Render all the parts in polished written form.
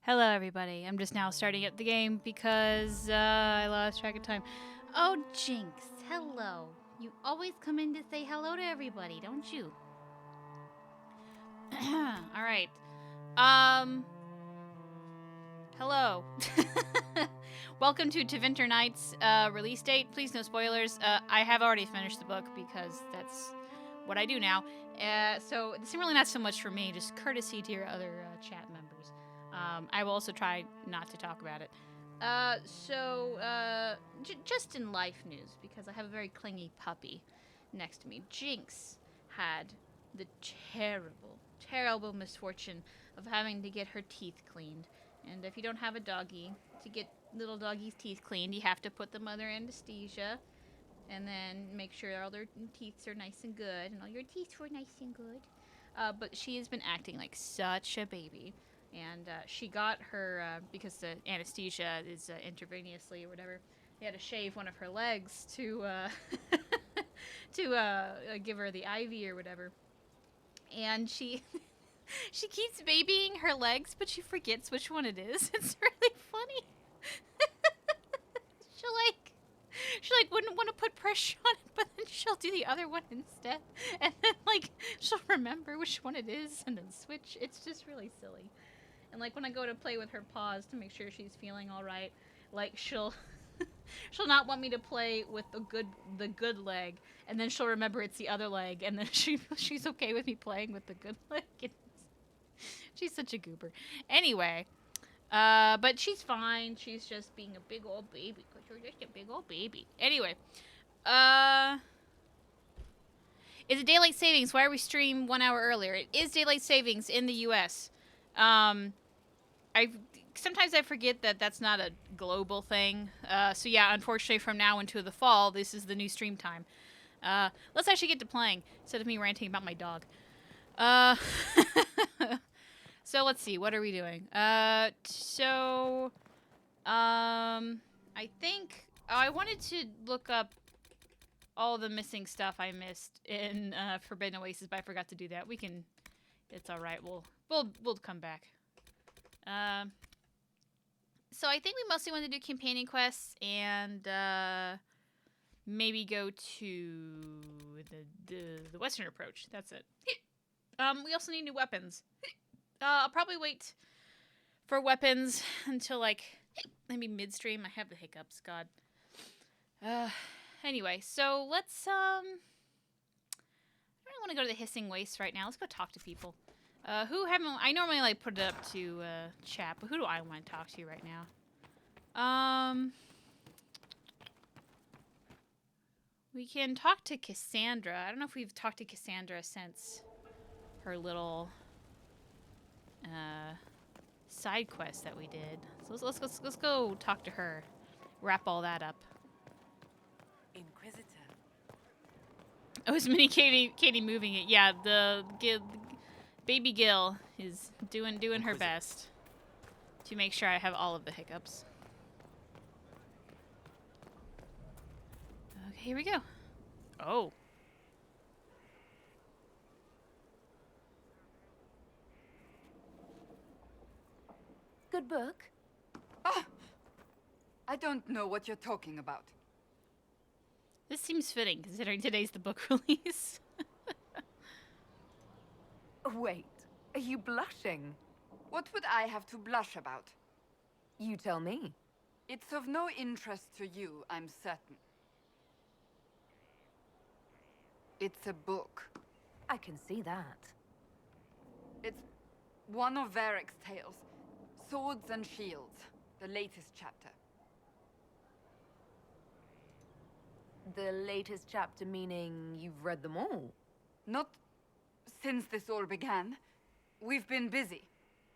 Hello, everybody. I'm just now starting up the game because I lost track of time. Oh, Jinx, hello. You always come in to say hello to everybody, don't you? All right. Hello. Welcome to TEVINTER Night's release date. Please, no spoilers. I have already finished the book because that's what I do now. So it's really not so much for me, just courtesy to your other chat members. I will also try not to talk about it. Just in life news, because I have a very clingy puppy next to me. Jinx had the terrible misfortune of having to get her teeth cleaned. And if you don't have a doggy, to get little doggy's teeth cleaned, you have to put them under anesthesia and then make sure all their teeth are nice and good and all your teeth were nice and good. But she has been acting like such a baby. And she got her, because the anesthesia is intravenously or whatever, they had to shave one of her legs to give her the IV or whatever. And she she keeps babying her legs, but she forgets which one it is. It's really funny. She wouldn't want to put pressure on it, but then she'll do the other one instead, and then she'll remember which one it is and then switch. It's just really silly. And when I go to play with her paws to make sure she's feeling all right, she'll she'll not want me to play with the good leg, and then she'll remember it's the other leg, and then she's okay with me playing with the good leg. She's such a goober. Anyway, but she's fine. She's just being a big old baby, because you're just a big old baby. Anyway, is it daylight savings? Why are we stream 1 hour earlier? It is daylight savings in the U.S. Sometimes I forget that that's not a global thing. So yeah, unfortunately, from now into the fall, this is the new stream time. Let's actually get to playing instead of me ranting about my dog. So let's see, what are we doing? I think I wanted to look up all the missing stuff I missed in Forbidden Oasis, but I forgot to do that. It's all right. We'll come back. So I think we mostly want to do companion quests and maybe go to the Western approach. That's it. We also need new weapons. I'll probably wait for weapons until maybe midstream. I have the hiccups. God. Anyway, so let's I don't want to go to the Hissing Waste right now. Let's go talk to people. I normally put it up to chat, but who do I want to talk to right now? We can talk to Cassandra. I don't know if we've talked to Cassandra since her little side quest that we did. So let's go talk to her. Wrap all that up. Inquisitor. Oh, it's mini Caitie moving it. Yeah, the baby Gil is doing her best to make sure I have all of the hiccups. Okay, here we go. Oh. Good book? Oh, I don't know what you're talking about. This seems fitting, considering today's the book release. Wait, are you blushing? What would I have to blush about? You tell me. It's of no interest to you, I'm certain. It's a book. I can see that. It's one of Varric's tales. Swords and Shields, the latest chapter. The latest chapter meaning you've read them all? Not since this all began. We've been busy.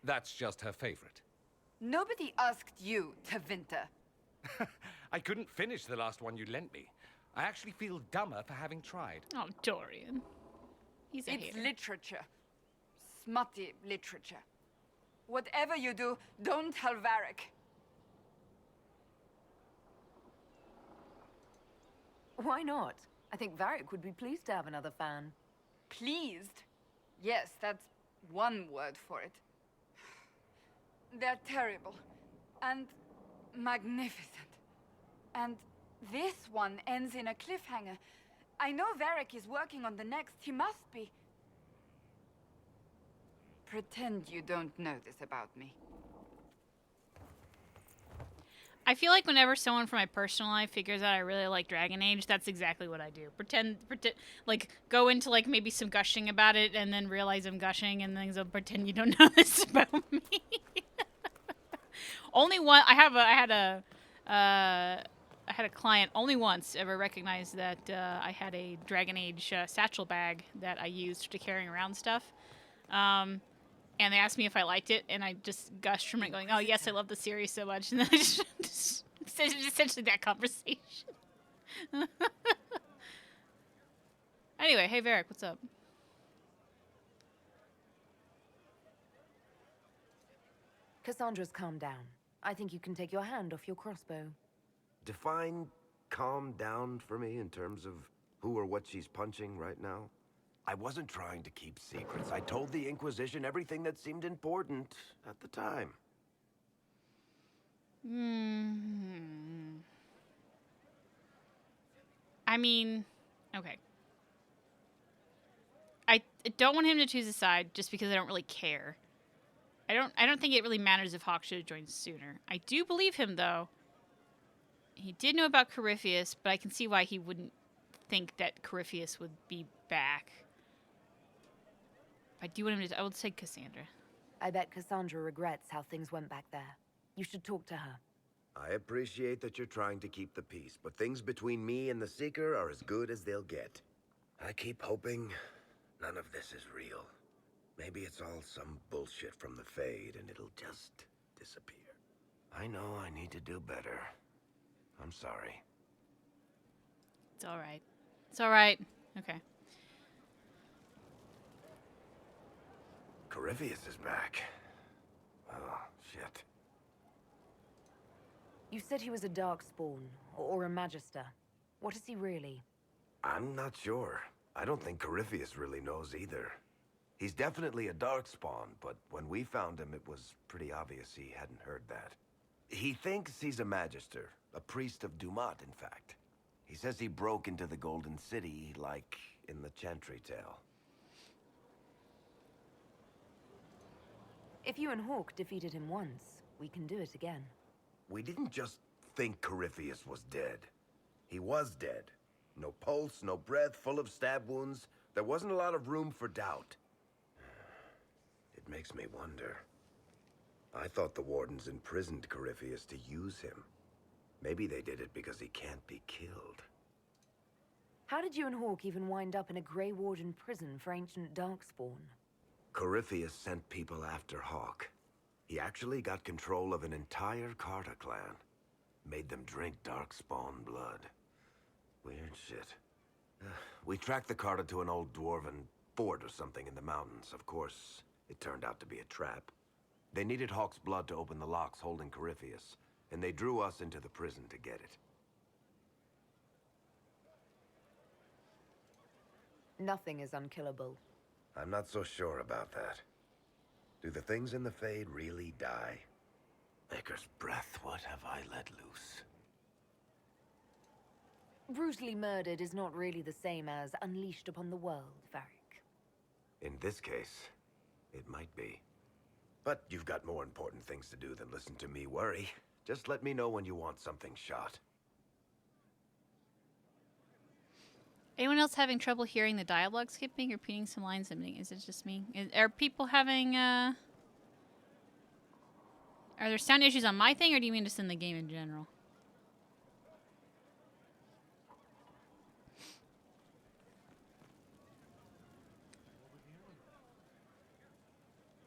That's just her favorite. Nobody asked you, TEVINTER. I couldn't finish the last one you lent me. I actually feel dumber for having tried. Oh, Dorian. He's a hater. It's literature. Smutty literature. Whatever you do, don't tell Varric. Why not? I think Varric would be pleased to have another fan. Pleased? Yes, that's one word for it. They're terrible. And magnificent. And this one ends in a cliffhanger. I know Varric is working on the next. He must be. Pretend you don't know this about me. I feel like whenever someone from my personal life figures out I really like Dragon Age, that's exactly what I do. Pretend, like, go into, like, maybe some gushing about it and then realize I'm gushing and then so pretend you don't know this about me. Only one, I had a client only once ever recognize that I had a Dragon Age satchel bag that I used to carrying around stuff. And they asked me if I liked it, and I just gushed from it, going, "Oh yes, I love the series so much." And then I just essentially that conversation. Anyway, hey Varric, what's up? Cassandra's calmed down. I think you can take your hand off your crossbow. Define calm down for me in terms of who or what she's punching right now. I wasn't trying to keep secrets. I told the Inquisition everything that seemed important at the time. I mean, okay. I don't want him to choose a side just because I don't really care. I don't think it really matters if Hawk should have joined sooner. I do believe him though. He did know about Corypheus, but I can see why he wouldn't think that Corypheus would be back. I do want him to. I would say Cassandra. I bet Cassandra regrets how things went back there. You should talk to her. I appreciate that you're trying to keep the peace, but things between me and the Seeker are as good as they'll get. I keep hoping none of this is real. Maybe it's all some bullshit from the Fade and it'll just disappear. I know I need to do better. I'm sorry. It's all right. It's all right. Okay. Corypheus is back. Oh, shit. You said he was a Darkspawn, or a Magister. What is he really? I'm not sure. I don't think Corypheus really knows either. He's definitely a Darkspawn, but when we found him, it was pretty obvious he hadn't heard that. He thinks he's a Magister, a priest of Dumat, in fact. He says he broke into the Golden City, like in the Chantry tale. If you and Hawk defeated him once, we can do it again. We didn't just think Corypheus was dead. He was dead. No pulse, no breath, full of stab wounds. There wasn't a lot of room for doubt. It makes me wonder. I thought the Wardens imprisoned Corypheus to use him. Maybe they did it because he can't be killed. How did you and Hawk even wind up in a Grey Warden prison for ancient Darkspawn? Corypheus sent people after Hawk. He actually got control of an entire Carta clan. Made them drink Darkspawn blood. Weird shit. We tracked the Carta to an old dwarven fort or something in the mountains. Of course, it turned out to be a trap. They needed Hawk's blood to open the locks holding Corypheus, and they drew us into the prison to get it. Nothing is unkillable. I'm not so sure about that. Do the things in the Fade really die? Maker's breath, what have I let loose? Brutally murdered is not really the same as unleashed upon the world, Varric. In this case, it might be. But you've got more important things to do than listen to me worry. Just let me know when you want something shot. Anyone else having trouble hearing the dialogue skipping or repeating some lines? Is it just me? Are people having, Are there sound issues on my thing, or do you mean just in the game in general?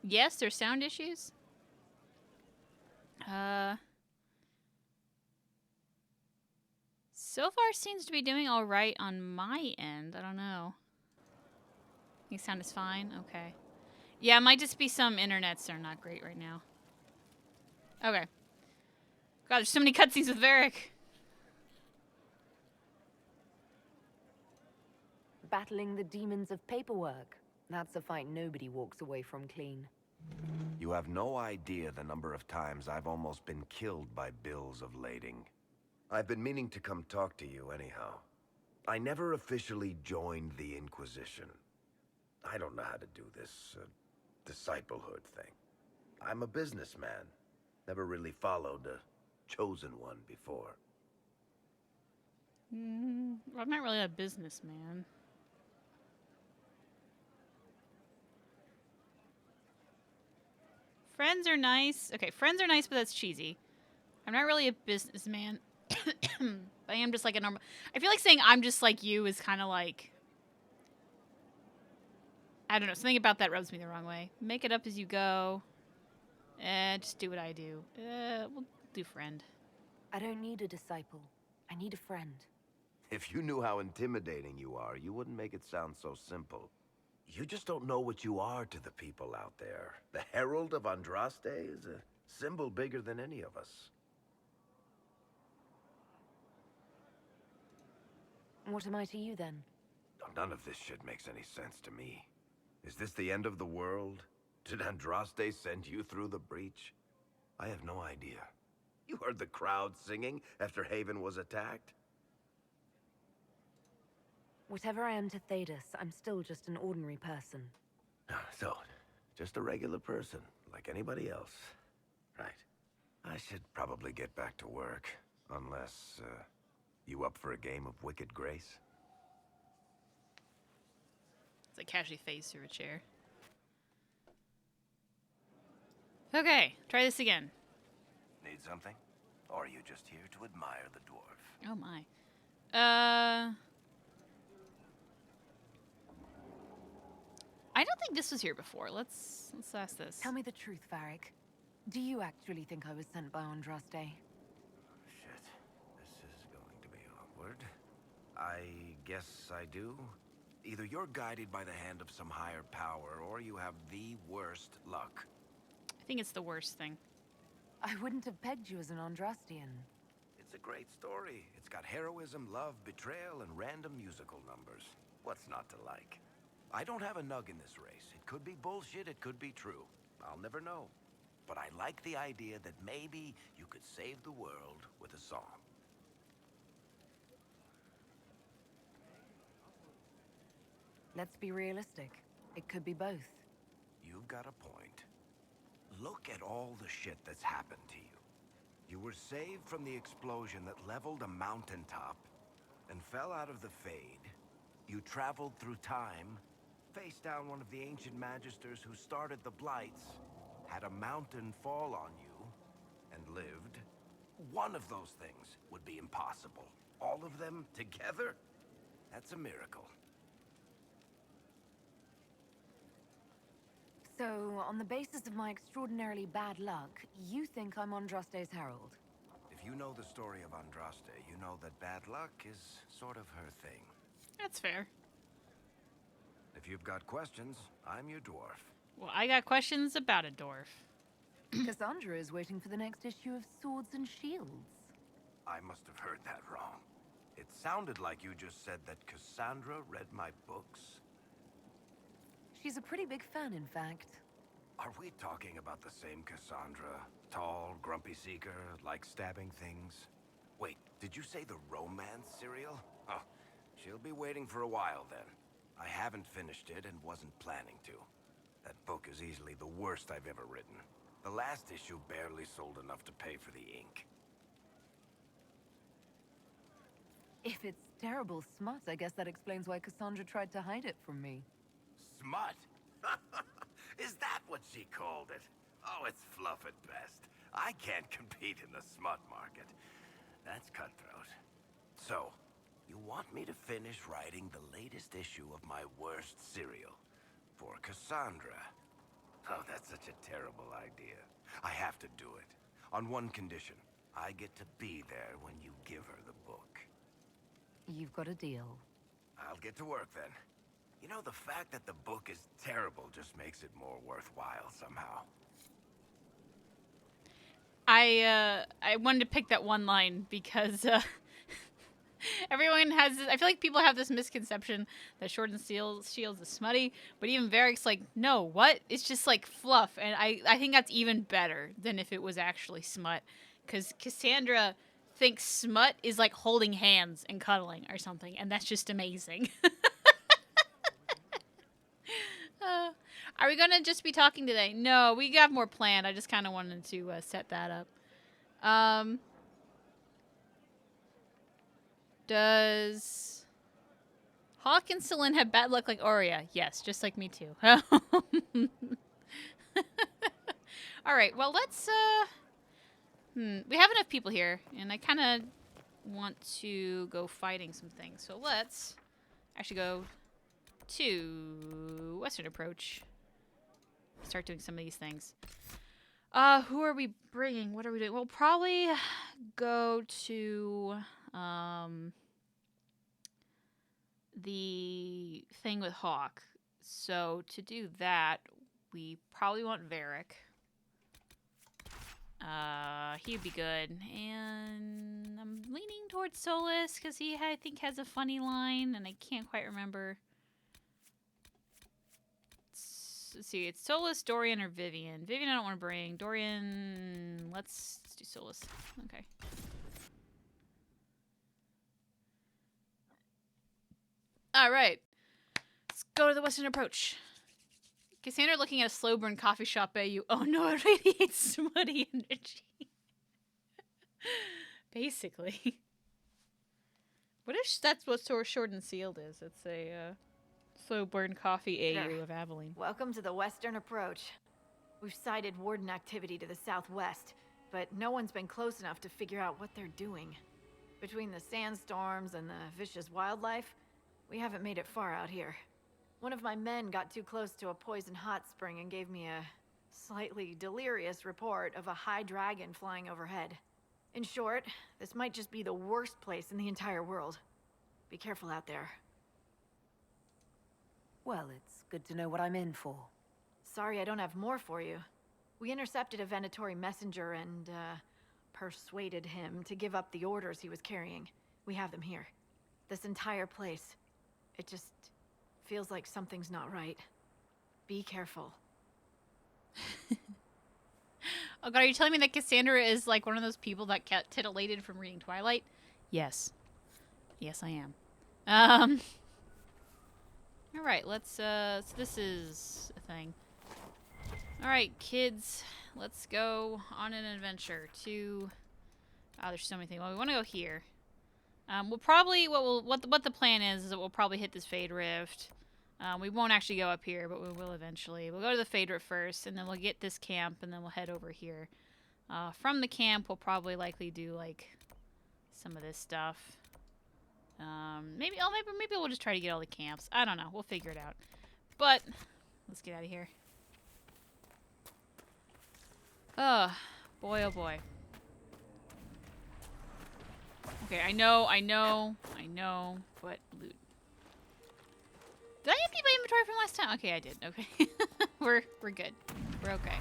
Yes, there's sound issues. So far seems to be doing all right on my end. I don't know. You sound is fine? Okay. Yeah, it might just be some internets are not great right now. Okay. God, there's so many cutscenes with Varric. Battling the demons of paperwork. That's a fight nobody walks away from clean. You have no idea the number of times I've almost been killed by bills of lading. I've been meaning to come talk to you anyhow. I never officially joined the Inquisition. I don't know how to do this, disciplehood thing. I'm a businessman. Never really followed a chosen one before. Well, I'm not really a businessman. Friends are nice. Okay, friends are nice, but that's cheesy. I'm not really a businessman. I am just like a normal... I feel like saying I'm just like you is kind of like... I don't know. Something about that rubs me the wrong way. Make it up as you go. Just do what I do. We'll do friend. I don't need a disciple. I need a friend. If you knew how intimidating you are, you wouldn't make it sound so simple. You just don't know what you are to the people out there. The Herald of Andraste is a symbol bigger than any of us. What am I to you, then? None of this shit makes any sense to me. Is this the end of the world? Did Andraste send you through the breach? I have no idea. You heard the crowd singing after Haven was attacked? Whatever I am to Thedas, I'm still just an ordinary person. So, just a regular person, like anybody else. Right. I should probably get back to work. Unless, you up for a game of Wicked Grace? It's like casually phased through a chair. Okay, try this again. Need something? Or are you just here to admire the dwarf? Oh my. I don't think this was here before. Let's ask this. Tell me the truth, Varric. Do you actually think I was sent by Andraste? Shit. This is going to be awkward. I guess I do. Either you're guided by the hand of some higher power, or you have the worst luck. I think it's the worst thing. I wouldn't have pegged you as an Andrastian. It's a great story. It's got heroism, love, betrayal, and random musical numbers. What's not to like? I don't have a nug in this race. It could be bullshit, it could be true. I'll never know. But I like the idea that maybe you could save the world with a song. Let's be realistic. It could be both. You've got a point. Look at all the shit that's happened to you. You were saved from the explosion that leveled a mountaintop and fell out of the Fade. You traveled through time, faced down one of the ancient magisters who started the Blights, had a mountain fall on you, and lived. One of those things would be impossible. All of them together? That's a miracle. So, on the basis of my extraordinarily bad luck, you think I'm Andraste's herald? If you know the story of Andraste, you know that bad luck is sort of her thing. That's fair. If you've got questions, I'm your dwarf. Well, I got questions about a dwarf. Cassandra is waiting for the next issue of Swords and Shields. I must have heard that wrong. It sounded like you just said that Cassandra read my books. She's a pretty big fan, in fact. Are we talking about the same Cassandra? Tall, grumpy seeker, like stabbing things? Wait, did you say the romance serial? Oh, she'll be waiting for a while then. I haven't finished it and wasn't planning to. That book is easily the worst I've ever written. The last issue barely sold enough to pay for the ink. If it's terrible smut, I guess that explains why Cassandra tried to hide it from me. Smut? Is that what she called it? Oh, it's fluff at best. I can't compete in the smut market. That's cutthroat. So, you want me to finish writing the latest issue of my worst serial for Cassandra? Oh, that's such a terrible idea. I have to do it. On one condition. I get to be there when you give her the book. You've got a deal. I'll get to work then. You know, the fact that the book is terrible just makes it more worthwhile somehow. I wanted to pick that one line because Everyone has this, I feel like people have this misconception that Sword and Shields is smutty, but even Varric's like, no, what? It's just like fluff, and I think that's even better than if it was actually smut, because Cassandra thinks smut is like holding hands and cuddling or something, and that's just amazing. Are we gonna just be talking today? No, we got more planned. I just kind of wanted to set that up. Does Hawk and Celine have bad luck like Aurea? Yes, just like me too. Alright, well let's we have enough people here, and I kinda want to go fighting some things. So let's actually go to Western Approach. Start doing some of these things. Who are we bringing? What are we doing? We'll probably go to the thing with Hawk. So to do that, we probably want Varric. He'd be good. And I'm leaning towards Solus because he, I think, has a funny line, and I can't quite remember. Let's see, it's Solus, Dorian, or Vivian. Vivian I don't want to bring. Dorian, let's do Solus. Okay. Alright. Let's go to the Western Approach. Cassandra looking at a slow burn coffee shop at you. Oh no, it radiates smutty energy. Basically. What if that's what Sword and Sealed is? It's a slow burn coffee AU of Aveline. Welcome to the Western Approach. We've sighted Warden activity to the southwest, but no one's been close enough to figure out what they're doing. Between the sandstorms and the vicious wildlife, we haven't made it far out here. One of my men got too close to a poison hot spring and gave me a slightly delirious report of a high dragon flying overhead. In short, this might just be the worst place in the entire world. Be careful out there. Well, it's good to know what I'm in for. Sorry I don't have more for you. We intercepted a Venatori messenger and, persuaded him to give up the orders he was carrying. We have them here. This entire place. It just feels like something's not right. Be careful. Oh god, are you telling me that Cassandra is like one of those people that got titillated from reading Twilight? Yes. Yes, I am. Alright, let's, so this is a thing. Alright, kids, let's go on an adventure to, oh, there's so many things. Well, we want to go here. We'll probably, what the plan is that we'll probably hit this Fade Rift. We won't actually go up here, but we will eventually. We'll go to the Fade Rift first, and then we'll get this camp, and then we'll head over here. From the camp, we'll probably likely do, like, some of this stuff. Maybe we'll just try to get all the camps. I don't know. We'll figure it out. But, let's get out of here. Oh, boy, oh boy. Okay, I know, but loot. Did I empty my inventory from last time? Okay, I did. Okay. We're good. We're okay.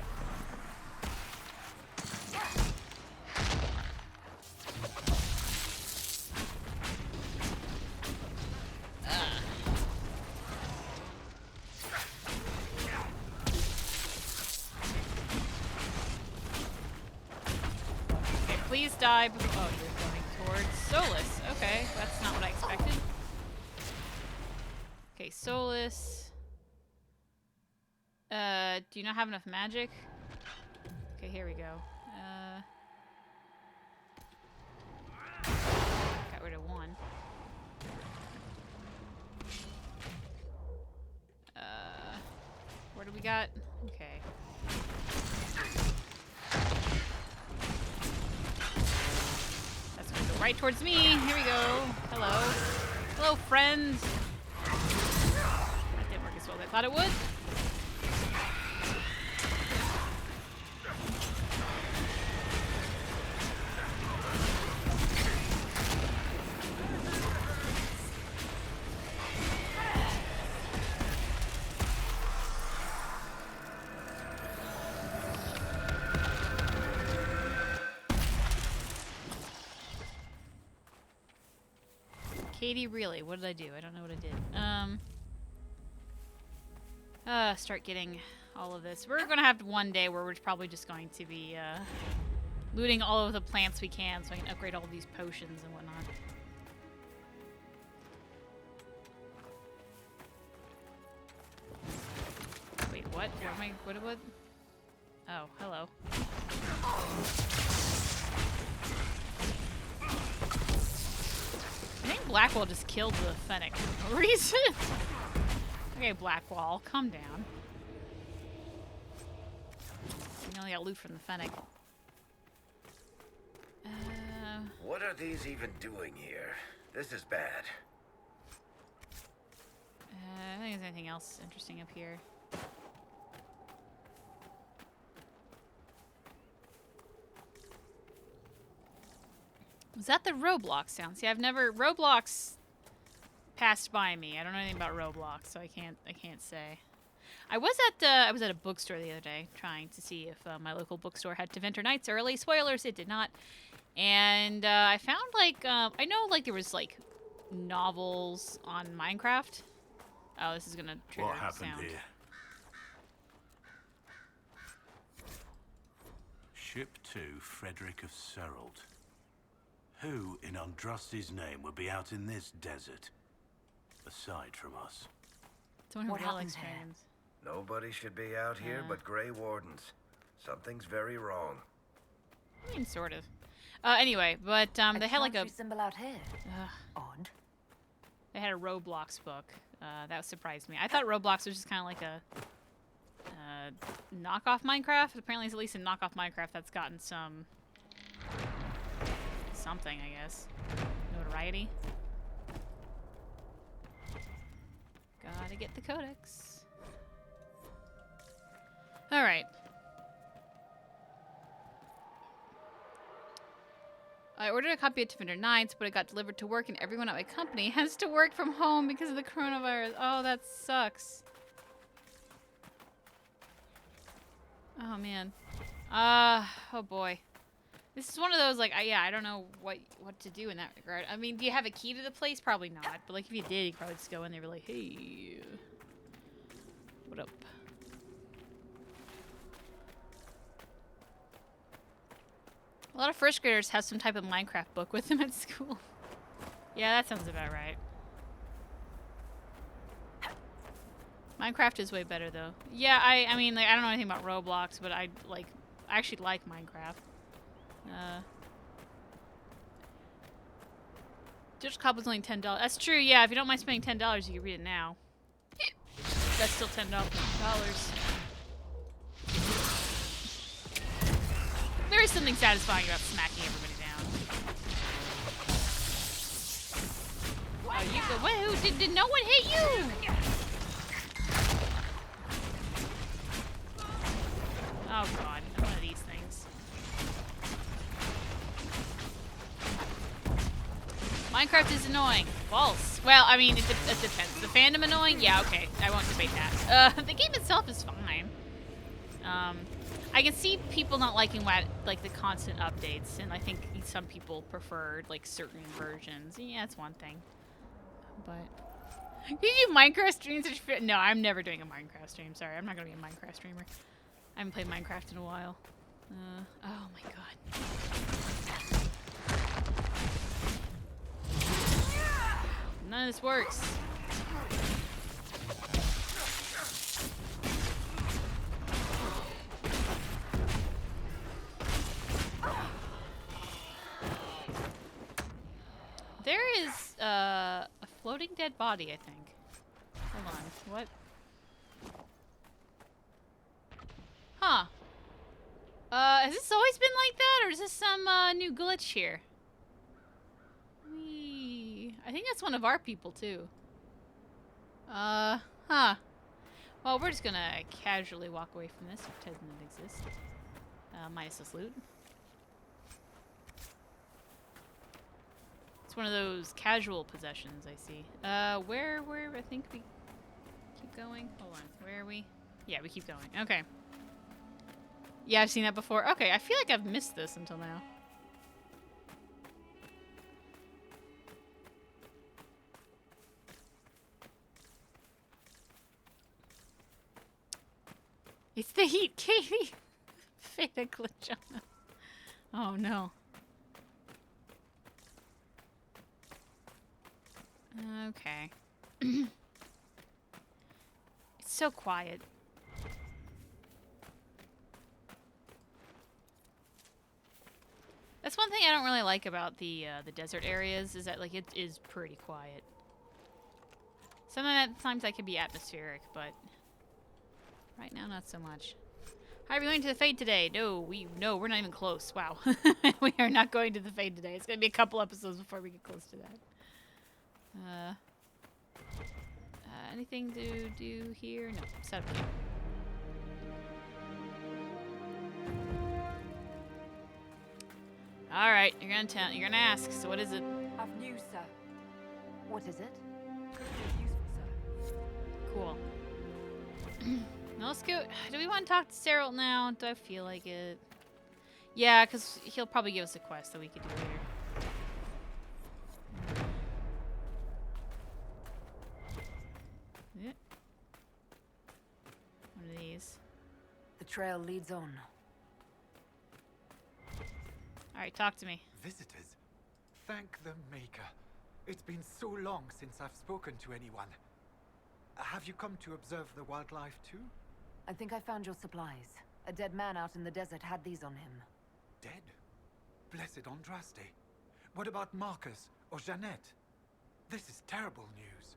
Okay, please die before. Oh, you're going towards Solus. Okay, that's not what I expected. Okay, Solus. Do you not have enough magic? Okay, here we go. Got rid of one. What do we got? Okay. That's gonna go right towards me. Here we go. Hello. Hello, friends. That didn't work as well as I thought it would. Caitie, really? What did I do? I don't know what I did. Start getting all of this. We're gonna have one day where we're probably just going to be, looting all of the plants we can so I can upgrade all of these potions and whatnot. Wait, what? What? Oh, hello. I think Blackwall just killed the Fennec for no reason. Okay, Blackwall, calm down. You only got loot from the Fennec. What are these even doing here? This is bad. I don't think there's anything else interesting up here. Was that the Roblox sound? See, Roblox passed by me. I don't know anything about Roblox, so I can't say. I was at a bookstore the other day trying to see if my local bookstore had TEVINTER Nights early. Spoilers, it did not. And I found I know there was novels on Minecraft. Oh, this is gonna trigger What happened sound. here? Ship 2, Frederick of Serald. Who in Andrasti's name would be out in this desert? Aside from us. Someone who What really happened likes here? dragons. Nobody should be out here but Grey Wardens. Something's very wrong. I mean, sort of. Anyway, but they had a chantry symbol out here. Ugh. Odd. They had a Roblox book. That surprised me. I thought Roblox was just kind of like a knockoff Minecraft. Apparently, it's at least a knockoff Minecraft that's gotten some something, I guess. Notoriety. Gotta get the codex. All right. I ordered a copy of TEVINTER Nights, but it got delivered to work, and everyone at my company has to work from home because of the coronavirus. Oh, that sucks. Oh, man. Oh, boy. This is one of those, yeah, I don't know what to do in that regard. I mean, do you have a key to the place? Probably not. But, if you did, you could probably just go in there and be like, hey, what up? A lot of first graders have some type of Minecraft book with them at school. Yeah, that sounds about right. Minecraft is way better, though. Yeah, I mean, I don't know anything about Roblox, but I actually like Minecraft. Digital copy was only $10. That's true, yeah. If you don't mind spending $10, you can read it now. That's still $10. There is something satisfying about smacking everybody down. Oh, you go. Whoa, did no one hit you? Oh god, one of these things. Minecraft is annoying. False. Well, I mean, it depends. The fandom annoying? Yeah, okay. I won't debate that. The game itself is fine. I can see people not liking the constant updates, and I think some people prefer certain versions. Yeah, that's one thing. But can you do Minecraft streams? No, I'm never doing a Minecraft stream. Sorry, I'm not gonna be a Minecraft streamer. I haven't played Minecraft in a while. Oh my god. None of this works. There is a floating dead body, I think. Hold on. What? Huh. Has this always been like that, or is this some new glitch here? I think that's one of our people, too. Huh. Well, we're just gonna casually walk away from this, which doesn't exist. Minus this loot. It's one of those casual possessions, I see. Where, I think we keep going. Hold on, where are we? Yeah, we keep going. Okay. Yeah, I've seen that before. Okay, I feel like I've missed this until now. It's the heat, Caitie. Fata glitchana. Oh no. Okay. It's so quiet. That's one thing I don't really like about the desert areas is that like it is pretty quiet. Sometimes that can be atmospheric, but right now not so much. Hi, are we going to the Fade today? No, we're not even close. Wow. We are not going to the Fade today. It's going to be a couple episodes before we get close to that. Anything to do here? No, set up camp. All right, you're gonna ask. So what is it? I've news, sir. What is it? Could be useful, sir. Cool. Now let's go. Do we want to talk to Cyril now? Do I feel like it? Yeah, because he'll probably give us a quest that we could do later. Yeah. One of these. The trail leads on. Alright, talk to me. Visitors, thank the Maker. It's been so long since I've spoken to anyone. Have you come to observe the wildlife too? I think I found your supplies. A dead man out in the desert had these on him. Dead? Blessed Andraste. What about Marcus or Jeannette? This is terrible news.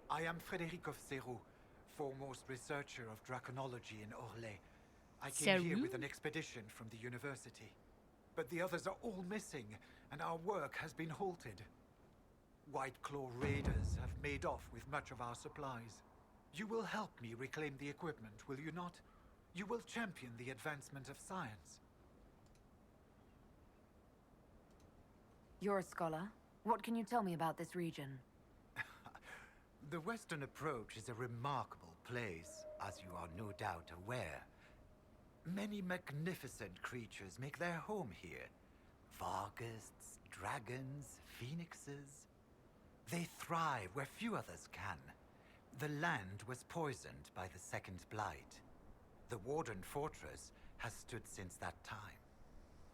I am Frederic of Serrault, foremost researcher of draconology in Orlais. I came here with an expedition from the university. But the others are all missing, and our work has been halted. White Claw raiders have made off with much of our supplies. You will help me reclaim the equipment, will you not? You will champion the advancement of science. You're a scholar. What can you tell me about this region? The Western Approach is a remarkable place, as you are no doubt aware. Many magnificent creatures make their home here. Vargusts, dragons, phoenixes. They thrive where few others can. The land was poisoned by the Second Blight. The Warden Fortress has stood since that time.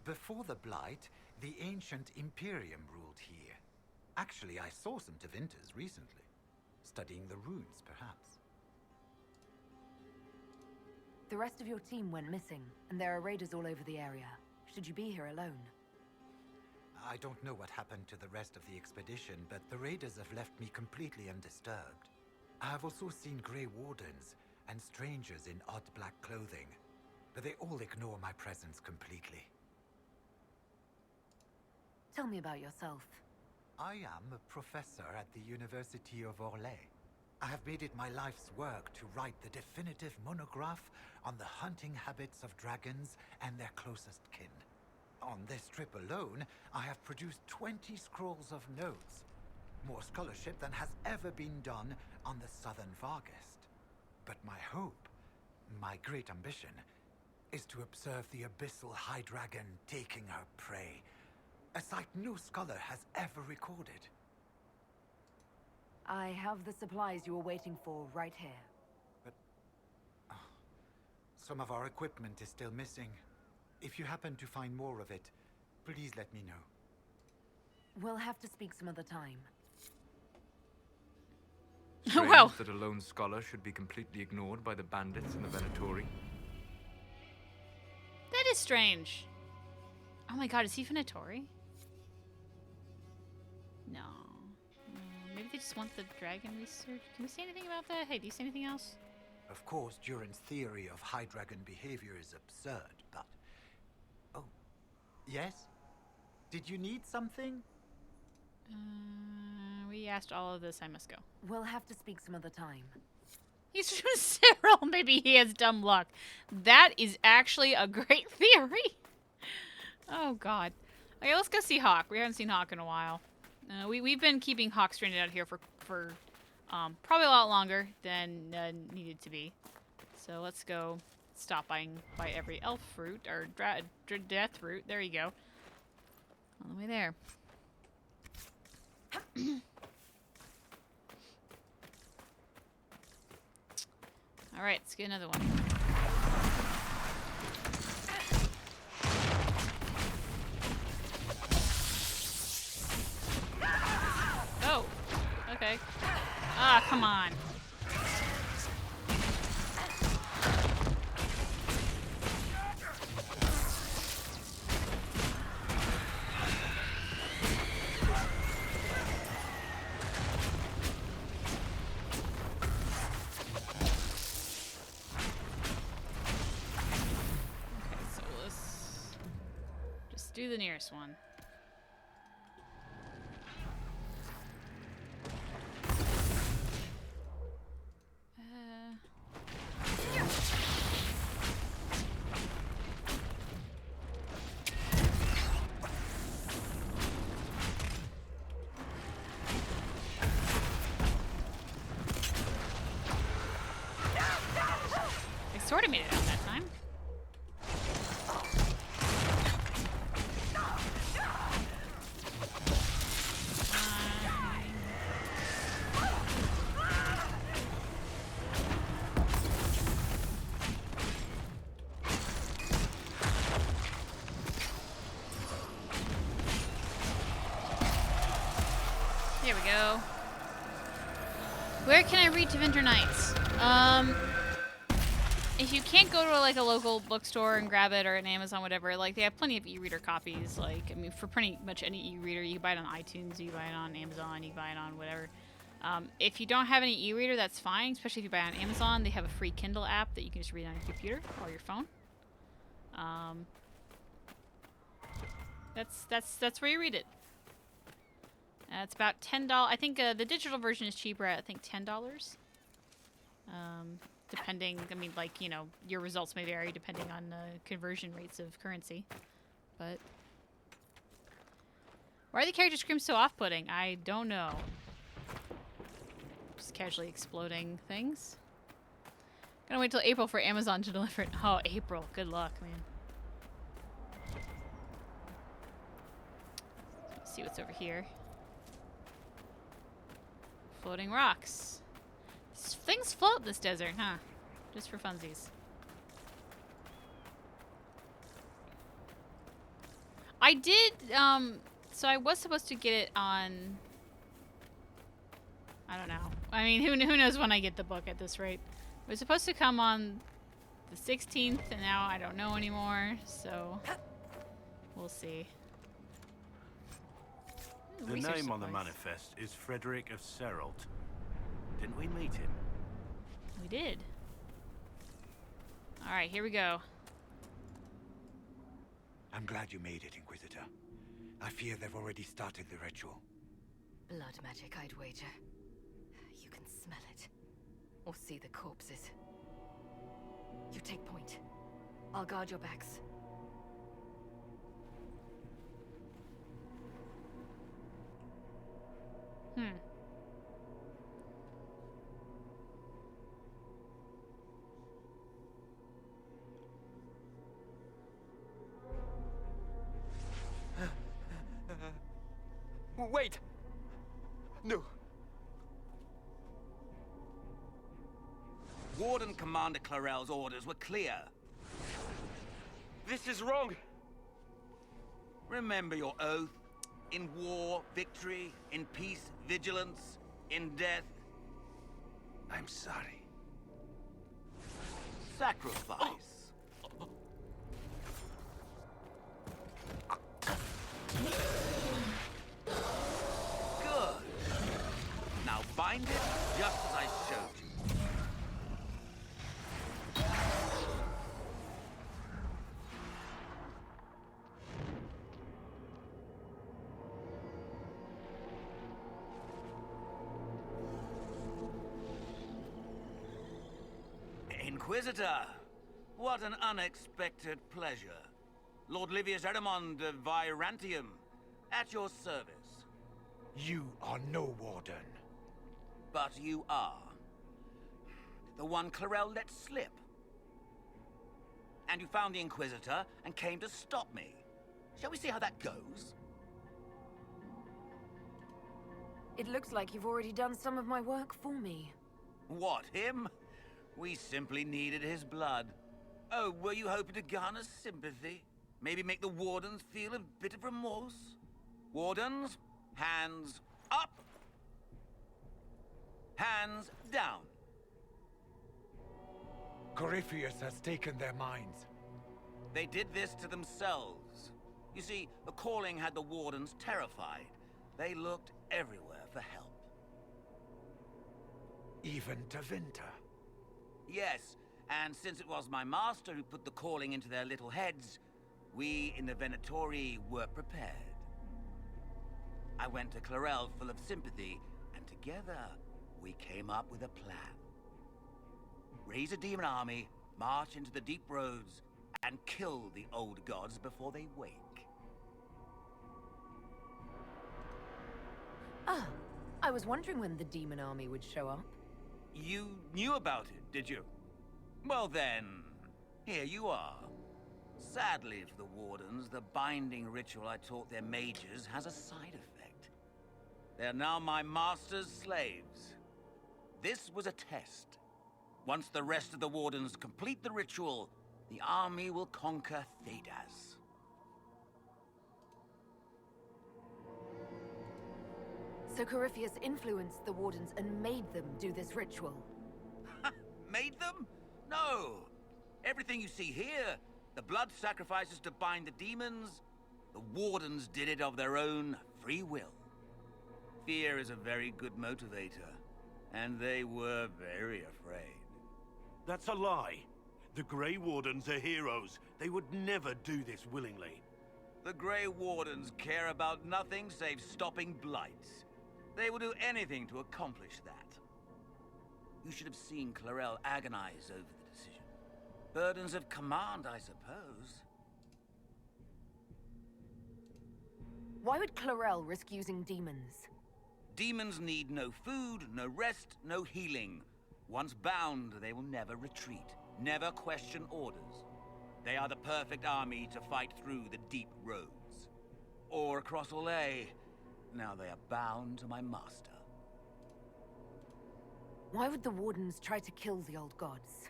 Before the Blight, the ancient Imperium ruled here. Actually, I saw some TEVINTERs recently. Studying the runes, perhaps. The rest of your team went missing, and there are raiders all over the area. Should you be here alone? I don't know what happened to the rest of the expedition, but the raiders have left me completely undisturbed. I have also seen Grey Wardens and strangers in odd black clothing, but they all ignore my presence completely. Tell me about yourself. I am a professor at the University of Orlais. I have made it my life's work to write the definitive monograph on the hunting habits of dragons and their closest kin. On this trip alone, I have produced 20 scrolls of notes. More scholarship than has ever been done on the Southern Vargest. But my hope, my great ambition, is to observe the abyssal high dragon taking her prey. A sight no scholar has ever recorded. I have the supplies you were waiting for right here. But some of our equipment is still missing. If you happen to find more of it, please let me know. We'll have to speak some other time. Strange Well. that a lone scholar should be completely ignored by the bandits in the Venatori. That is strange. Oh my god, is he Venatori? No. Maybe they just want the dragon research. Can we say anything about that? Hey, do you say anything else? Of course, Durin's theory of high dragon behavior is absurd, but... Oh. Yes? Did you need something? We asked all of this. I must go. We'll have to speak some other time. He's from Cyril. Maybe he has dumb luck. That is actually a great theory. Oh, God. Okay, let's go see Hawk. We haven't seen Hawk in a while. We've been keeping Hawk stranded out here for probably a lot longer than needed to be. So let's go stop by every elf fruit, or death fruit. There you go. On the way there. Alright, let's get another one. Ah, come on. Do the nearest one. I sort of made it out that time. There we go. Where can I read TEVINTER Nights? If you can't go to like a local bookstore and grab it or an Amazon, whatever, like they have plenty of e-reader copies. Like, I mean, for pretty much any e-reader, you can buy it on iTunes, you can buy it on Amazon, you can buy it on whatever. If you don't have any e-reader, that's fine. Especially if you buy it on Amazon, they have a free Kindle app that you can just read on your computer or your phone. That's where you read it. It's about $10. I think the digital version is cheaper at, I think, $10. Depending, I mean, like, you know, your results may vary depending on conversion rates of currency. But why are the character screams so off-putting? I don't know. Just casually exploding things. Gotta wait till April for Amazon to deliver it. Oh, April. Good luck, man. Let's see what's over here. Floating rocks. Things float in this desert, huh? Just for funsies. I did, so I was supposed to get it on... I don't know. I mean, who knows when I get the book at this rate. It was supposed to come on the 16th, and now I don't know anymore, so... We'll see. The name on the manifest is Frederick of Seralt. Didn't we meet him? We did. Alright, here we go. I'm glad you made it, Inquisitor. I fear they've already started the ritual. Blood magic, I'd wager. You can smell it. Or see the corpses. You take point. I'll guard your backs. Wait! No. Warden Commander Clarel's orders were clear. This is wrong. Remember your oath. In war, victory. In peace, vigilance. In death, I'm sorry. sacrifice. Good. Now bind it just as I showed you. Inquisitor, what an unexpected pleasure. Lord Livius Erimond of Virantium, at your service. You are no warden. But you are. The one Clarel let slip. And you found the Inquisitor and came to stop me. Shall we see how that goes? It looks like you've already done some of my work for me. What, him? We simply needed his blood. Oh, were you hoping to garner sympathy? Maybe make the Wardens feel a bit of remorse? Wardens, hands up! Hands down. Corypheus has taken their minds. They did this to themselves. You see, the calling had the Wardens terrified. They looked everywhere for help. Even TEVINTER. Yes, and since it was my master who put the calling into their little heads, we in the Venatori were prepared. I went to Clarel full of sympathy, and together we came up with a plan. Raise a demon army, march into the deep roads, and kill the old gods before they wake. Ah, I was wondering when the demon army would show up. You knew about it, did you? Well then, here you are. Sadly for the Wardens, the binding ritual I taught their mages has a side effect. They're now my master's slaves. This was a test. Once the rest of the Wardens complete the ritual, the army will conquer Thedas. So Corypheus influenced the Wardens and made them do this ritual. Made them? No. Everything you see here, the blood sacrifices to bind the demons, the Wardens did it of their own free will. Fear is a very good motivator, and they were very afraid. That's a lie. The Grey Wardens are heroes. They would never do this willingly. The Grey Wardens care about nothing save stopping blights. They will do anything to accomplish that. You should have seen Clarel agonize over the decision. Burdens of command, I suppose. Why would Clarel risk using demons? Demons need no food, no rest, no healing. Once bound, they will never retreat, never question orders. They are the perfect army to fight through the deep roads. Or across Olay. Now they are bound to my master. Why would the Wardens try to kill the old gods?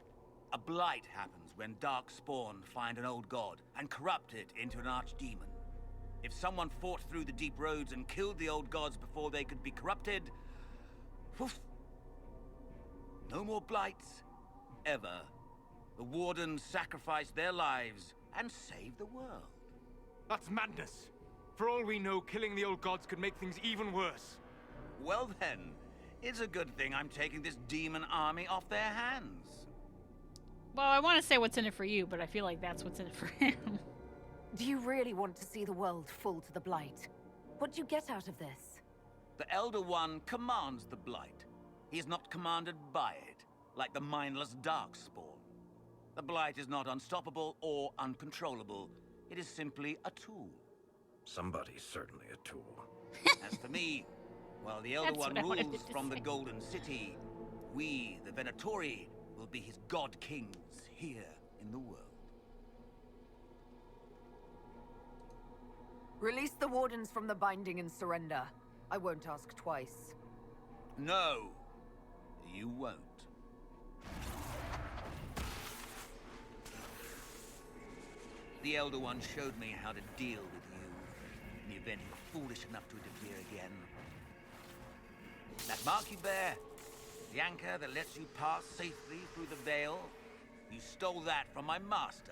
A blight happens when dark spawn find an old god and corrupt it into an archdemon. If someone fought through the deep roads and killed the old gods before they could be corrupted, poof, no more blights, ever. The Wardens sacrificed their lives and saved the world. That's madness. For all we know, killing the old gods could make things even worse. Well then, it's a good thing I'm taking this demon army off their hands. Well, I want to say what's in it for you, but I feel like that's what's in it for him. Do you really want to see the world fall to the Blight? What do you get out of this? The Elder One commands the Blight. He is not commanded by it, like the mindless Darkspawn. The Blight is not unstoppable or uncontrollable. It is simply a tool. Somebody's certainly a tool. As for me, while the Elder One rules from the Golden City, we, the Venatori, will be his god kings here in the world. Release the Wardens from the binding and surrender. I won't ask twice. No, you won't. The Elder One showed me how to deal with you in the event you were foolish enough to interfere again. That mark you bear, the anchor that lets you pass safely through the veil, you stole that from my master.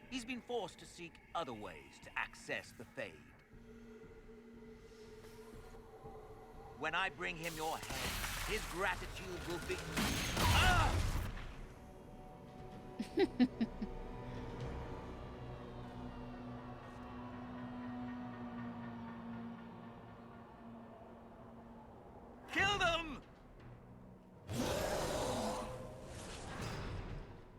He's been forced to seek other ways to access the Fade. When I bring him your head, his gratitude will be... Ah! Kill them!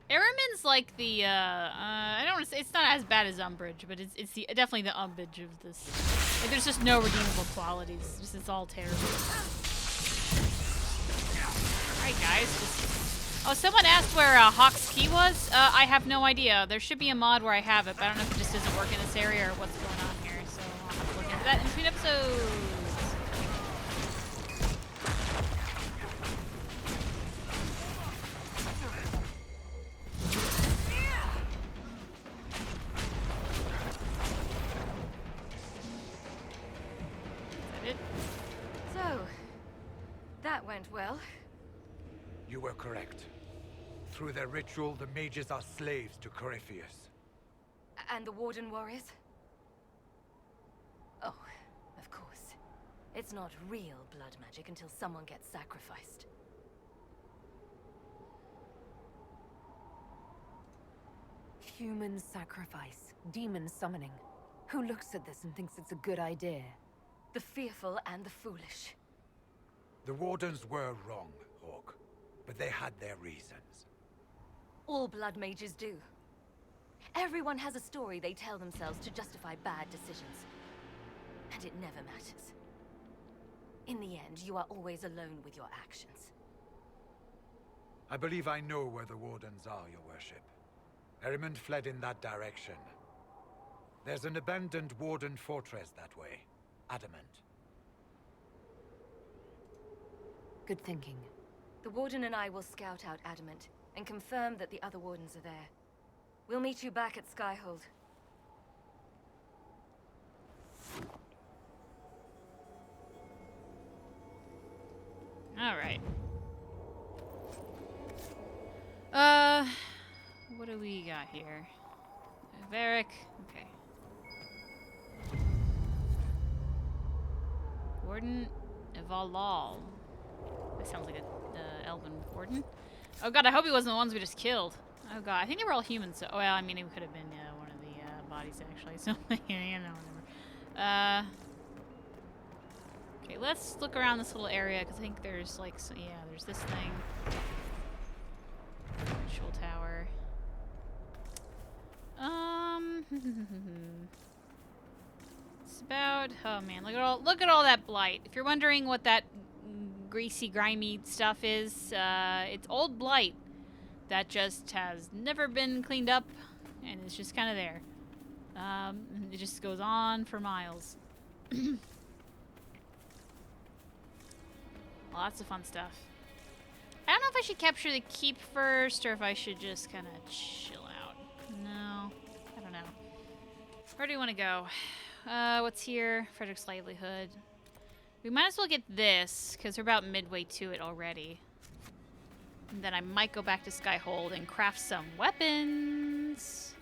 Aramin's like the, I don't want to say, it's not as bad as Umbridge, but it's the, definitely the Umbridge of this. Like, there's just no redeemable qualities. It's all terrible. Alright, guys. Oh, someone asked where Hawk's Key was? I have no idea. There should be a mod where I have it, but I don't know if it just doesn't work in this area or what's going on here, so I'll have to look into that in between episodes. So, that went well. You were correct. Through their ritual, the mages are slaves to Corypheus. And the Warden warriors? Oh, of course. It's not real blood magic until someone gets sacrificed. Human sacrifice, demon summoning. Who looks at this and thinks it's a good idea? The fearful and the foolish. The Wardens were wrong, Hawk. But they had their reasons. All blood mages do. Everyone has a story they tell themselves to justify bad decisions. And it never matters. In the end, you are always alone with your actions. I believe I know where the Wardens are, Your Worship. Erimond fled in that direction. There's an abandoned Warden fortress that way. Adamant. Good thinking. The Warden and I will scout out Adamant, and confirm that the other Wardens are there. We'll meet you back at Skyhold. Alright. What do we got here? Varric. Okay. Warden Evalal. That sounds like a elven warden. Oh god, I hope he wasn't the ones we just killed. Oh god, I think they were all humans. So, well, I mean, it could have been one of the bodies actually. So, you know, whatever. Okay, let's look around this little area because I think there's like, so, yeah, there's this thing. Control tower. It's about, oh man, look at all that blight. If you're wondering what that greasy, grimy stuff is, it's old blight that just has never been cleaned up and it's just kind of there. It just goes on for miles. Lots of fun stuff. I don't know if I should capture the keep first or if I should just kind of chill out. No, I don't know. Where do we want to go? What's here? Frederick's livelihood. We might as well get this because we're about midway to it already. And then I might go back to Skyhold and craft some weapons.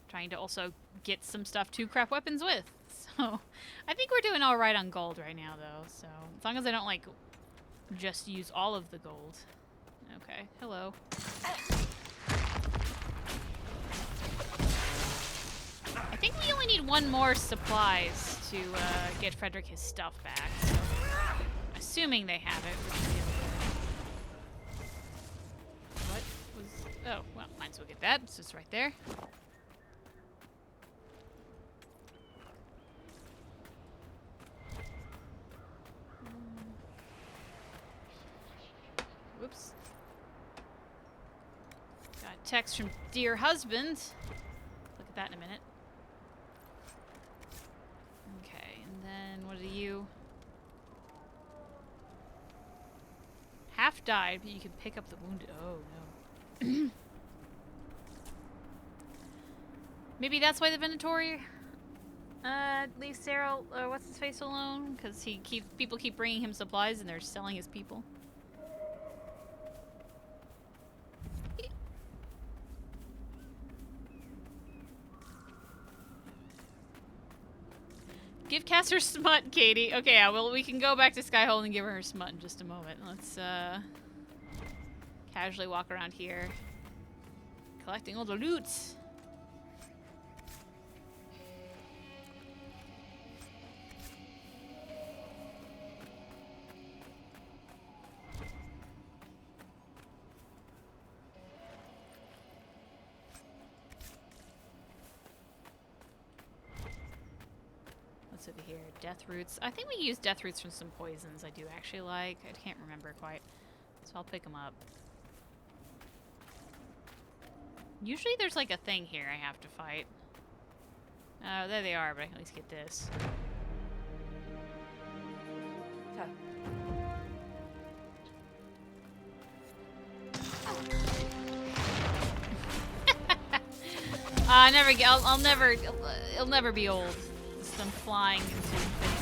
Trying to also get some stuff to craft weapons with. So, I think we're doing all right on gold right now, though. So, as long as I don't, like, just use all of the gold. Okay, hello. I think we only need one more supplies to get Frederick his stuff back. So, assuming they have it. What was... Oh, well, might as well get that. It's just right there. Whoops. Got a text from dear husband. Look at that in a minute. Okay, and then what are you? Half died, but you can pick up the wounded. Oh no. Maybe that's why the Venatori leaves Sarah, what's his face, alone? Because people keep bringing him supplies and they're selling his people. Give Cass smut, Caitie. Okay, yeah, well, we can go back to Skyhold and give her smut in just a moment. Let's, casually walk around here. Collecting all the loot. Over here, death roots. I think we use death roots from some poisons I do actually like. I can't remember quite, so I'll pick them up. Usually there's like a thing here I have to fight. Oh, there they are, but I can at least get this. I'll never, it'll never be old. Just them flying into infinity.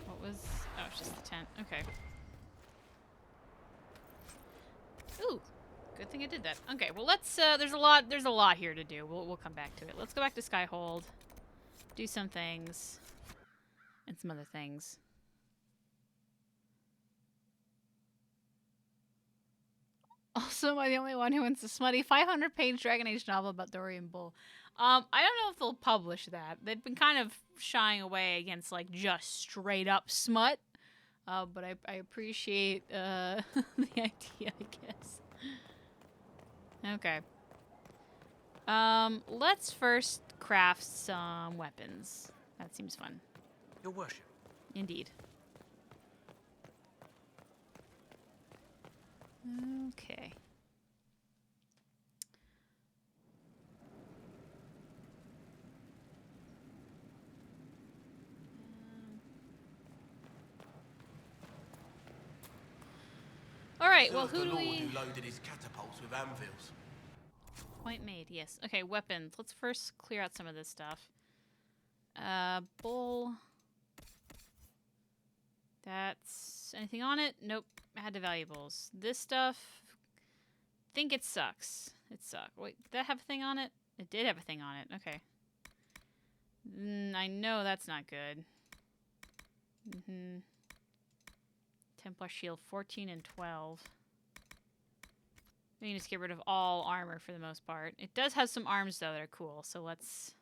What was, oh, it's just the tent, okay. Ooh. Good thing I did that. Okay, well let's there's a lot here to do. We'll come back to it. Let's go back to Skyhold. Do some things. And some other things. Also, am I the only one who wants a smutty 500-page Dragon Age novel about Dorian Bull? I don't know if they'll publish that. They've been kind of shying away against like just straight up smut. But I appreciate the idea, I guess. Okay. Let's first craft some weapons. That seems fun. Your worship. Indeed. Okay. All right, well, who do we... who loaded his catapults with anvils. Point made, yes. Okay, weapons. Let's first clear out some of this stuff. Bull. That's... anything on it? Nope. Add to valuables. This stuff... think it sucks. It sucks. Wait, did that have a thing on it? It did have a thing on it. Okay. I know that's not good. 10 plus shield, 14 and 12. We can just get rid of all armor for the most part. It does have some arms, though, that are cool, so let's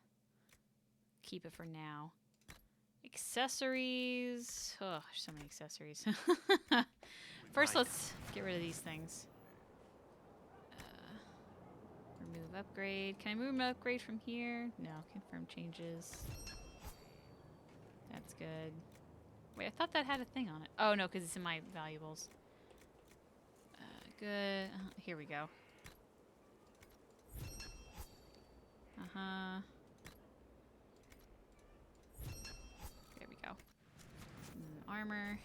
keep it for now. Accessories. Oh, there's so many accessories. First, let's get rid of these things. Remove upgrade. Can I move an upgrade from here? No. Confirm changes. That's good. Wait, I thought that had a thing on it. Oh, no, because it's in my valuables. Good. Here we go. There we go. Armor.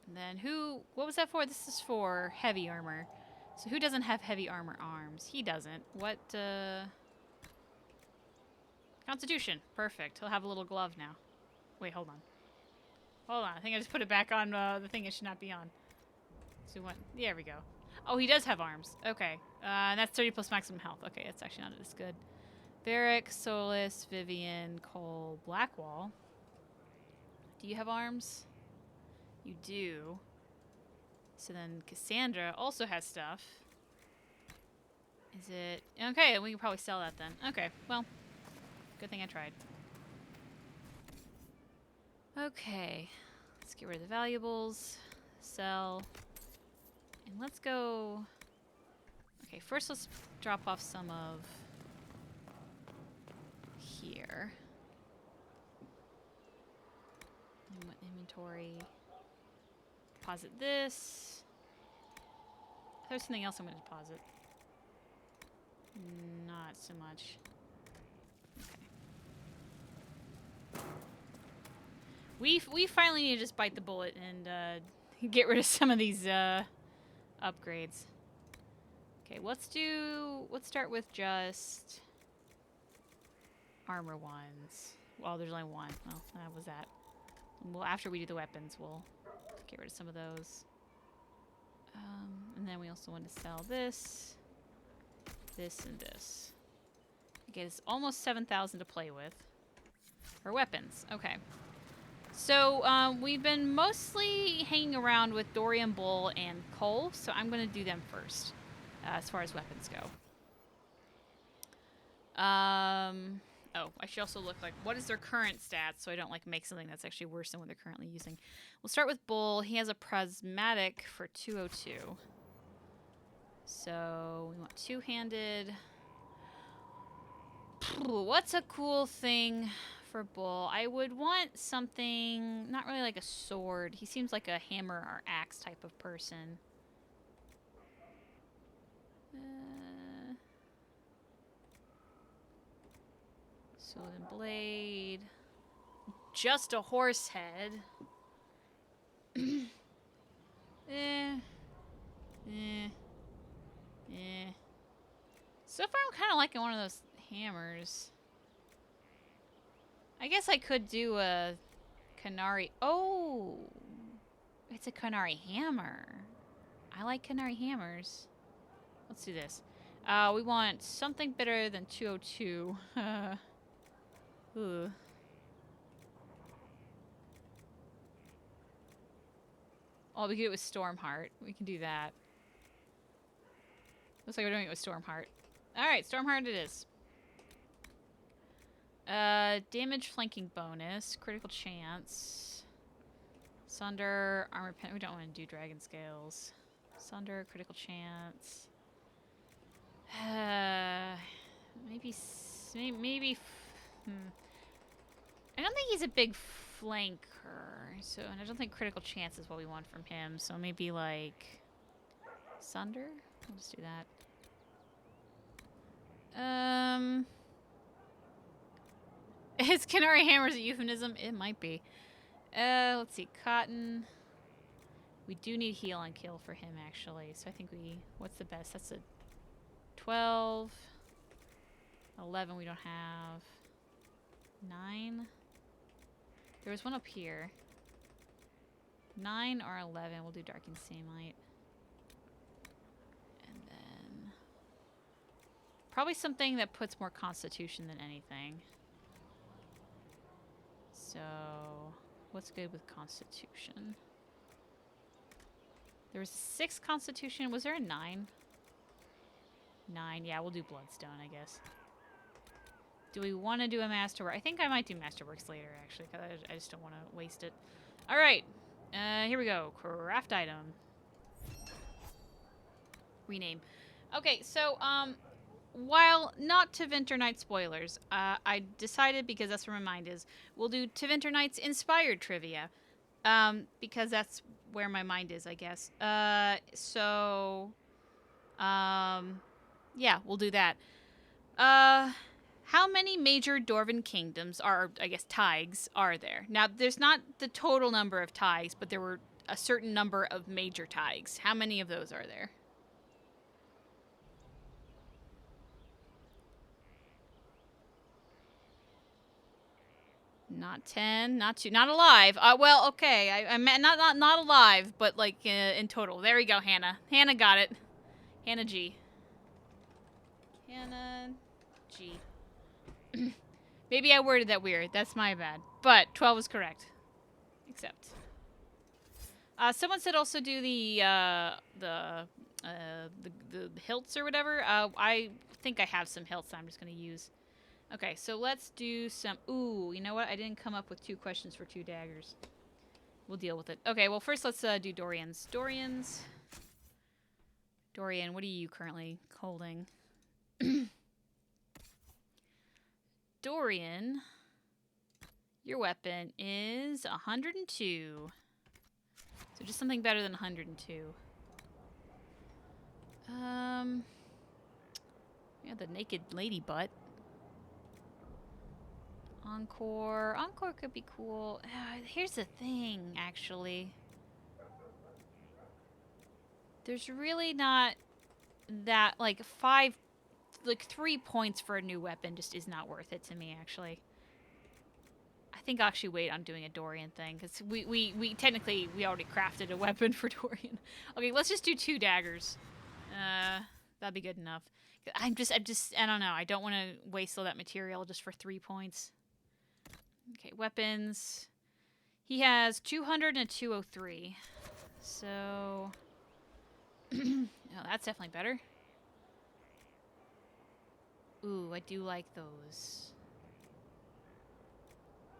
And then who... what was that for? This is for heavy armor. So who doesn't have heavy armor arms? He doesn't. What, Constitution. Perfect. He'll have a little glove now. Wait, hold on. Hold on. I think I just put it back on the thing it should not be on. So what? There we go. Oh, he does have arms. Okay. And that's 30 plus maximum health. Okay, that's actually not as good. Varric, Solus, Vivian, Cole, Blackwall. Do you have arms? You do. So then Cassandra also has stuff. Is it... okay, we can probably sell that then. Okay, well... good thing I tried. Okay. Let's get rid of the valuables. Sell. And let's go... okay, first let's drop off some of... here. Inventory. Deposit this. There's something else I'm going to deposit. Not so much. Okay. We finally need to just bite the bullet and get rid of some of these upgrades. Okay, let's start with just armor ones. Well, there's only one. Well, that was that. Well, after we do the weapons, we'll get rid of some of those. And then we also want to sell this, this, and this. Okay, it's almost 7,000 to play with. For weapons. Okay. So, we've been mostly hanging around with Dorian Bull and Cole, so I'm going to do them first, as far as weapons go. Oh, I should also look like, what is their current stats, so I don't, like, make something that's actually worse than what they're currently using. We'll start with Bull. He has a prismatic for 202. So, we want two-handed. What's a cool thing for Bull? I would want something, not really like a sword. He seems like a hammer or axe type of person. Sword and blade. Just a horse head. So far, I'm kind of liking one of those hammers. I guess I could do a Canary. Oh, it's a Canary hammer. I like Canary hammers. Let's do this. We want something better than 202. Ooh. Oh, we can do it with Stormheart. We can do that. Looks like we're doing it with Stormheart. Alright, Stormheart it is. Damage flanking bonus. Critical chance. Sunder, armor pen. We don't want to do dragon scales. Sunder, critical chance. Maybe. I don't think he's a big flanker, so and I don't think critical chance is what we want from him. So maybe like Sunder. We'll just do that. Is Canary Hammers a euphemism? It might be. Let's see. Cotton. We do need heal and kill for him, actually. So I think we... What's the best? That's a 12. 11 we don't have. 9. There was one up here. 9 or 11. We'll do Dark and Samite. And then... Probably something that puts more Constitution than anything. So... What's good with Constitution? There was a 6 Constitution. Was there a 9? 9. Yeah, we'll do Bloodstone, I guess. Do we want to do a Masterwork? I think I might do Masterworks later, actually, because I just don't want to waste it. All right. Here we go. Craft item. Rename. Okay, so, while not TEVINTER Night spoilers, I decided, because that's where my mind is, we'll do TEVINTER Night's inspired trivia. Because that's where my mind is, I guess. Yeah, we'll do that. How many major Dwarven kingdoms, or I guess taigs, are there? Now, there's not the total number of taigs, but there were a certain number of major taigs. How many of those are there? Not 10, not 2, not alive. Well, okay, I meant not alive, but like in total. There we go, Hannah. Hannah got it. Hannah G. Hannah G. Maybe I worded that weird. That's my bad. But 12 is correct. Except. Someone said also do the hilts or whatever. I think I have some hilts that I'm just going to use. Okay, so let's do some... Ooh, you know what? I didn't come up with 2 questions for 2 daggers. We'll deal with it. Okay, well, first let's do Dorian's. Dorian, what are you currently holding? Dorian, your weapon is 102. So just something better than 102. Yeah, the naked lady butt. Encore. Encore could be cool. Here's the thing, actually. There's really not that, like, 3 points for a new weapon just is not worth it to me, actually. I think I'll actually wait on doing a Dorian thing, because we technically, we already crafted a weapon for Dorian. Okay, let's just do 2 daggers. That'd be good enough. I don't know. I don't want to waste all that material just for 3 points. Okay, weapons. He has 200 and a 203. So... oh, that's definitely better. Ooh, I do like those.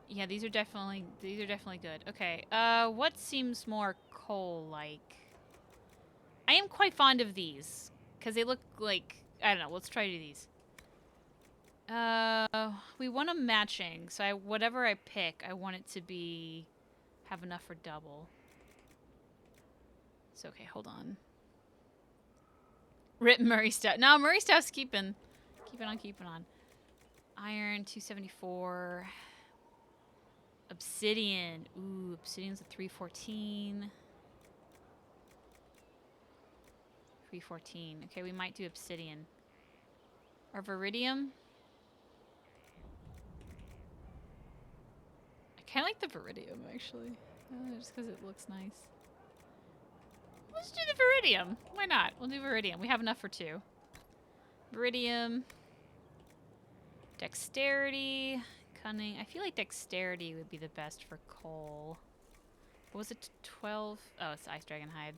Yeah, these are definitely good. Okay, what seems more coal-like? I am quite fond of these, because they look like... I don't know, let's try to do these. We want a matching, so whatever I pick, I want it to be... have enough for double. So, okay, hold on. Rip Murray Stout. No, Murray Stout's keeping on. Iron, 274. Obsidian. Ooh, Obsidian's a 314. 314. Okay, we might do Obsidian. Or Viridium. I kind of like the Viridium, actually. Just because it looks nice. Let's do the Viridium. Why not? We'll do Viridium. We have enough for 2. Viridium. Dexterity. Cunning. I feel like Dexterity would be the best for coal. What was it? 12? Oh, it's Ice Dragon Hide.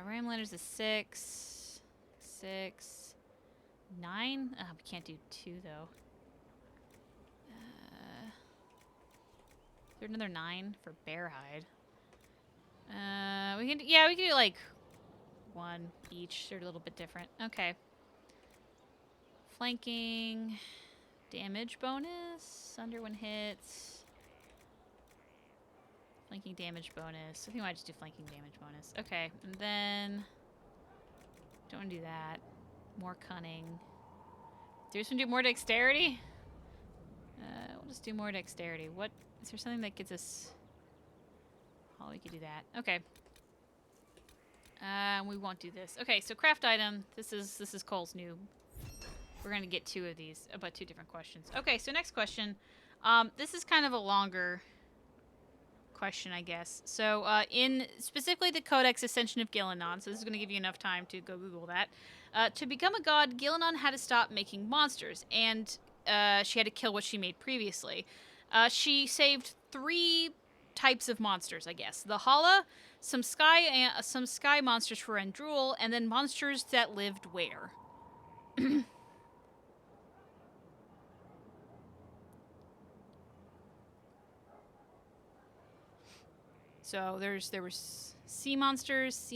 Ramlander's a 6. 6. 9? Oh, we can't do 2, though. Is there another 9 for Bear Hide? We can do like 1 each. They're a little bit different. Okay. Flanking. Damage bonus. Under 1 hits. Flanking damage bonus. I think I might just do flanking damage bonus. Okay. And then... Don't want to do that. More cunning. Do you just want to do more dexterity? We'll just do more dexterity. What... Is there something that gets us... Oh, we could do that. Okay. We won't do this. Okay, so craft item. This is Cole's new. We're gonna get 2 of these, about 2 different questions. Okay, so next question. This is kind of a longer question, I guess. So, in specifically the Codex Ascension of Gillenon, so this is gonna give you enough time to go Google that. To become a god, Gillenon had to stop making monsters, and she had to kill what she made previously. She saved 3 types of monsters, I guess. The Hala, some sky monsters for Endrul, and then monsters that lived where? So there was sea monsters.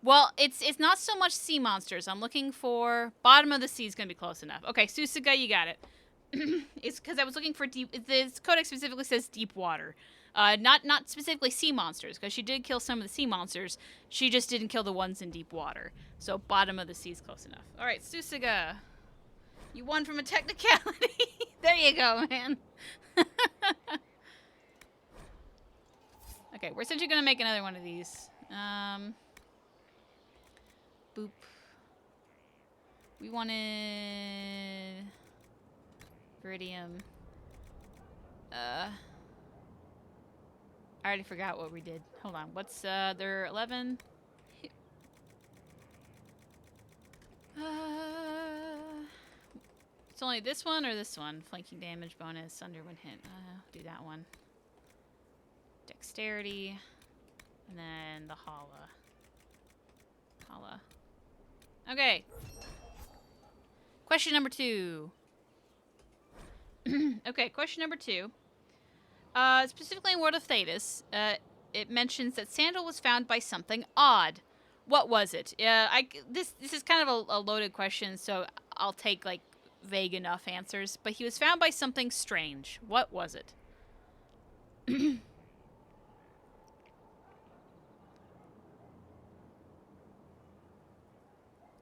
Well, it's not so much sea monsters. I'm looking for bottom of the sea is gonna be close enough. Okay, Susaga, you got it. It's because I was looking for deep. This codex specifically says deep water, not specifically sea monsters. Because she did kill some of the sea monsters, she just didn't kill the ones in deep water. So bottom of the sea is close enough. All right, Susaga, you won from a technicality. There you go, man. Okay, we're essentially gonna make another one of these. Boop. We wanted Viridium. I already forgot what we did. Hold on. What's they're 11? It's only this one or this one? Flanking damage bonus under 1 hit. Do that one. Dexterity. And then the Hala. Okay. Question number 2. Okay, question number 2. Specifically in World of Thetis, it mentions that Sandal was found by something odd. What was it? This is kind of a loaded question, so I'll take like vague enough answers. But he was found by something strange. What was it?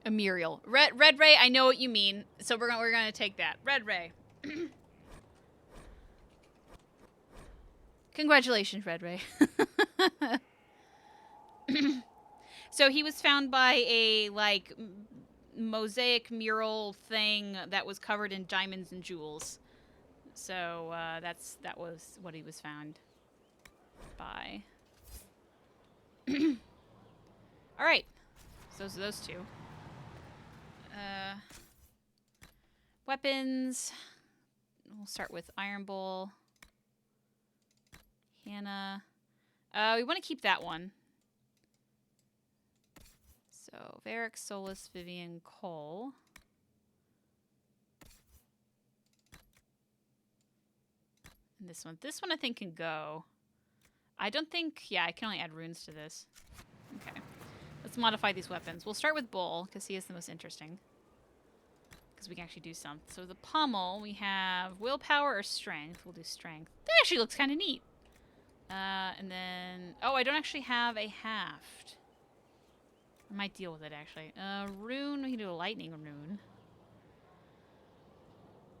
A Muriel. Red Ray, I know what you mean, so we're gonna take that. Red Ray. Congratulations, Red Ray. So he was found by a like mosaic mural thing that was covered in diamonds and jewels. So that was what he was found by. All right. So those 2. Weapons. We'll start with Iron Bowl. Hannah. We want to keep that one. So, Varric, Solus, Vivian, Cole. And this one. This one I think can go. I don't think... Yeah, I can only add runes to this. Okay. Let's modify these weapons. We'll start with Bull, because he is the most interesting. Because we can actually do some. So the pommel, we have willpower or strength. We'll do strength. That actually looks kind of neat. And then... Oh, I don't actually have a haft. I might deal with it, actually. Rune, we can do a lightning rune.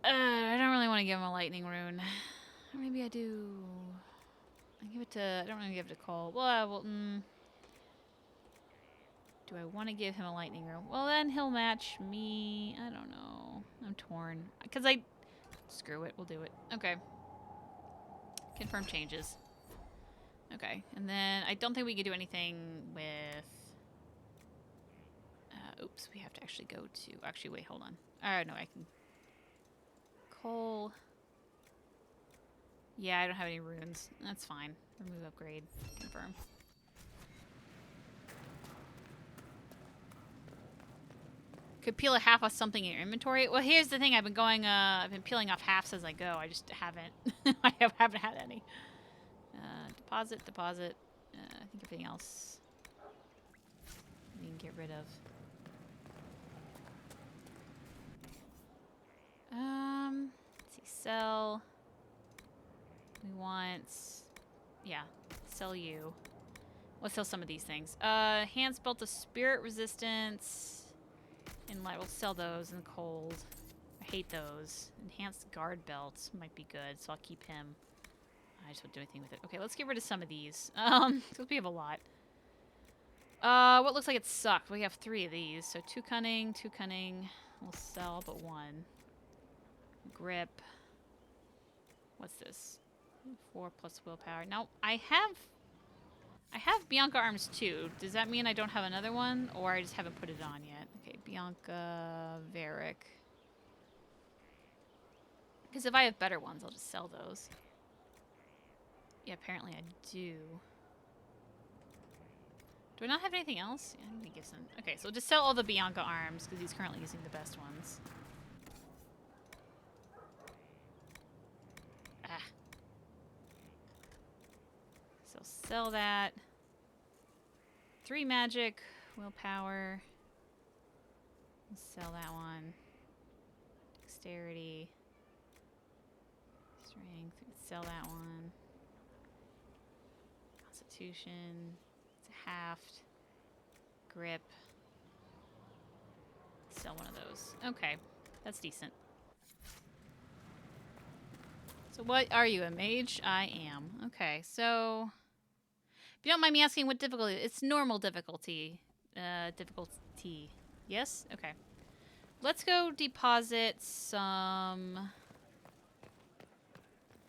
I don't really want to give him a lightning rune. Or maybe I do. I give it to... I don't really give it to Cole. Well, do I want to give him a lightning rune? Well, then he'll match me. I don't know. I'm torn. Because I... Screw it. We'll do it. Okay. Confirm changes. Okay. And then I don't think we can do anything with... oops. We have to actually go to... Actually, wait. Hold on. No, I can... Cole... Yeah, I don't have any runes. That's fine. Remove upgrade. Confirm. Could peel a half off something in your inventory. Well, here's the thing. I've been peeling off halves as I go. I just haven't. I haven't had any. Deposit. I think everything else we can get rid of. Let's see. Sell. We want, yeah, sell you. Let's sell some of these things. Hand spell to spirit resistance. And we'll sell those in the cold. I hate those. Enhanced guard belts might be good, so I'll keep him. I just won't do anything with it. Okay, let's get rid of some of these. Because we have a lot. What looks like it sucked? We have 3 of these. So 2 cunning, 2 cunning. We'll sell but 1. Grip. What's this? 4 plus willpower. Now, I have Bianca arms too. Does that mean I don't have another one? Or I just haven't put it on yet? Okay, Bianca, Varric. Because if I have better ones, I'll just sell those. Yeah, apparently I do. Do I not have anything else? Yeah, I'm gonna give some... Okay, so we'll just sell all the Bianca arms, because he's currently using the best ones. So sell that. 3 magic, willpower. Sell that one. Dexterity. Strength. Sell that one. Constitution. It's a haft. Grip. Sell one of those. Okay. That's decent. So what are you, a mage? I am. Okay, so... If you don't mind me asking what difficulty... It's normal difficulty. Difficulty. Yes? Okay. Let's go deposit some...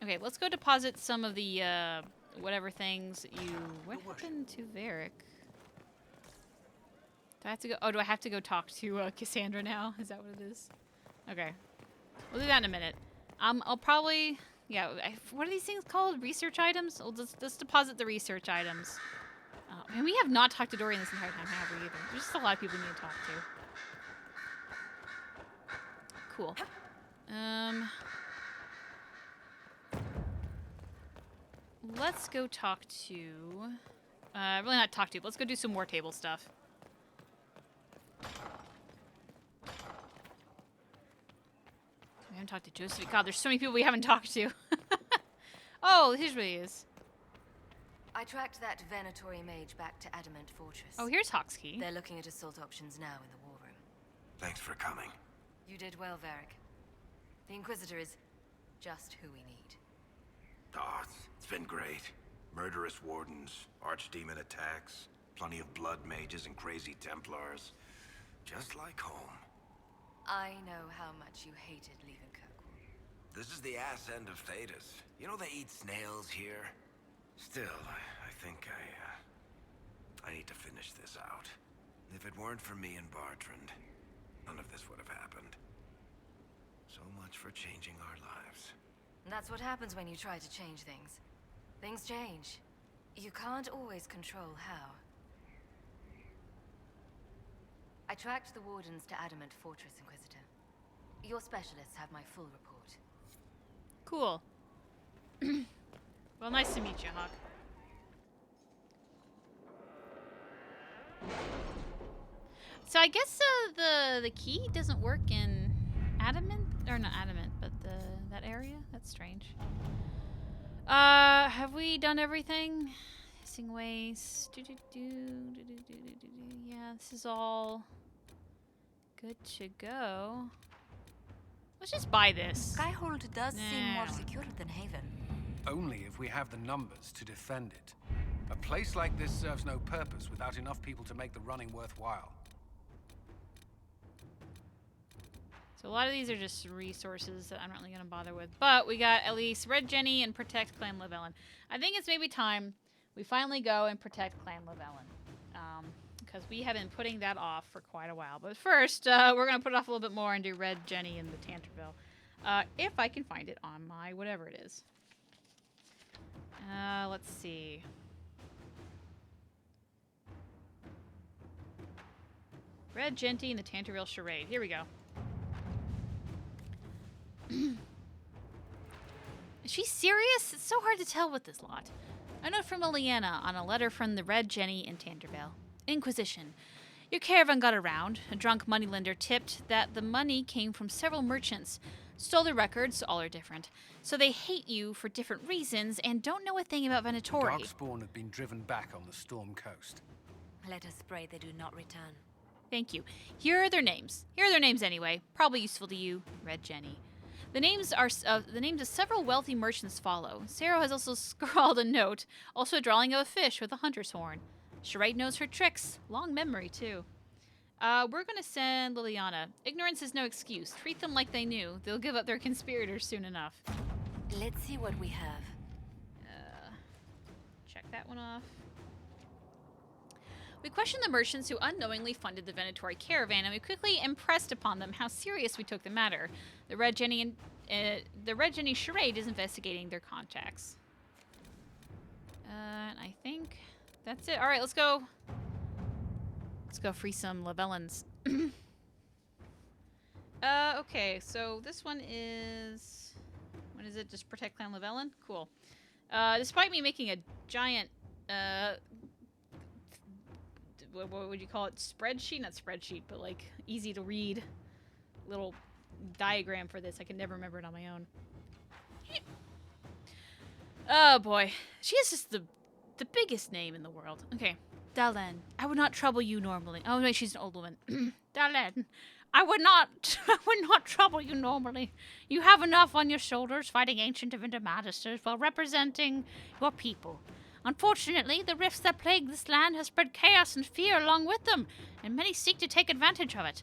Okay, let's go deposit some of the, whatever things that you... What happened to Varric? Do I have to go... Oh, do I have to go talk to, Cassandra now? Is that what it is? Okay. We'll do that in a minute. I'll probably... Yeah, what are these things called? Research items? We'll just deposit the research items. And we have not talked to Dorian this entire time, have we, either? There's just a lot of people we need to talk to. Cool. Let's go talk to... really not talk to, but let's go do some war table stuff. We haven't talked to Joseph. God, there's so many people we haven't talked to. Oh, here's what he is. I tracked that Venatori mage back to Adamant Fortress. Oh, here's Hawk's Key. They're looking at assault options now in the war room. Thanks for coming. You did well, Varric. The Inquisitor is just who we need. Oh, it's been great. Murderous wardens, archdemon attacks, plenty of blood mages and crazy Templars. Just like home. I know how much you hated leaving Kirkwall. This is the ass end of Thedas. You know they eat snails here? Still, I think I need to finish this out. If it weren't for me and Bartrand, none of this would have happened. So much for changing our lives. And that's what happens when you try to change things. Things change. You can't always control how. I tracked the wardens to Adamant Fortress, Inquisitor. Your specialists have my full report. Cool. Well, nice to meet you, Hawk. So I guess the key doesn't work in Adamant, or not Adamant, but that area. That's strange. Have we done everything? Hissing waste. Yeah, this is all good to go. Let's just buy this. Skyhold does seem more Nah. secure than Haven. Only if we have the numbers to defend it. A place like this serves no purpose without enough people to make the running worthwhile. So a lot of these are just resources that I'm not really going to bother with. But we got at least Red Jenny and Protect Clan Llewellyn. I think it's maybe time we finally go and protect Clan Llewellyn. Because we have been putting that off for quite a while. But first, we're going to put it off a little bit more and do Red Jenny and the Tanterville. If I can find it on my whatever it is. Let's see. Red Jenny and the Tanterville Charade. Here we go. Is she serious? It's so hard to tell with this lot. A note from Liliana on a letter from the Red Jenny in Tanterville. Inquisition. Your caravan got around. A drunk moneylender tipped that the money came from several merchants. Stole their records, all are different. So they hate you for different reasons and don't know a thing about Venatori. Darkspawn have been driven back on the Storm Coast. Let us pray they do not return. Thank you. Here are their names. Here are their names anyway. Probably useful to you, Red Jenny. The names of several wealthy merchants follow. Sarah has also scrawled a note, also a drawing of a fish with a hunter's horn. Charade knows her tricks. Long memory, too. We're gonna send Liliana. Ignorance is no excuse. Treat them like they knew. They'll give up their conspirators soon enough. Let's see what we have. Check that one off. We questioned the merchants who unknowingly funded the Venatori caravan, and we quickly impressed upon them how serious we took the matter. The Red Jenny Charade is investigating their contacts. And I think that's it. All right, let's go. Let's go free some Llewellyns. Okay, so this one is... What is it? Just protect Clan Llewellyn? Cool. Despite me making a giant... what would you call it? Spreadsheet? Not spreadsheet, but like easy to read little diagram for this. I can never remember it on my own. Oh boy. She is just the biggest name in the world. Okay. Dalen, I would not trouble you normally. Oh wait, she's an old woman. Dalen, I would not trouble you normally. You have enough on your shoulders fighting ancient TEVINTER Magisters while representing your people. Unfortunately, the rifts that plague this land have spread chaos and fear along with them, and many seek to take advantage of it.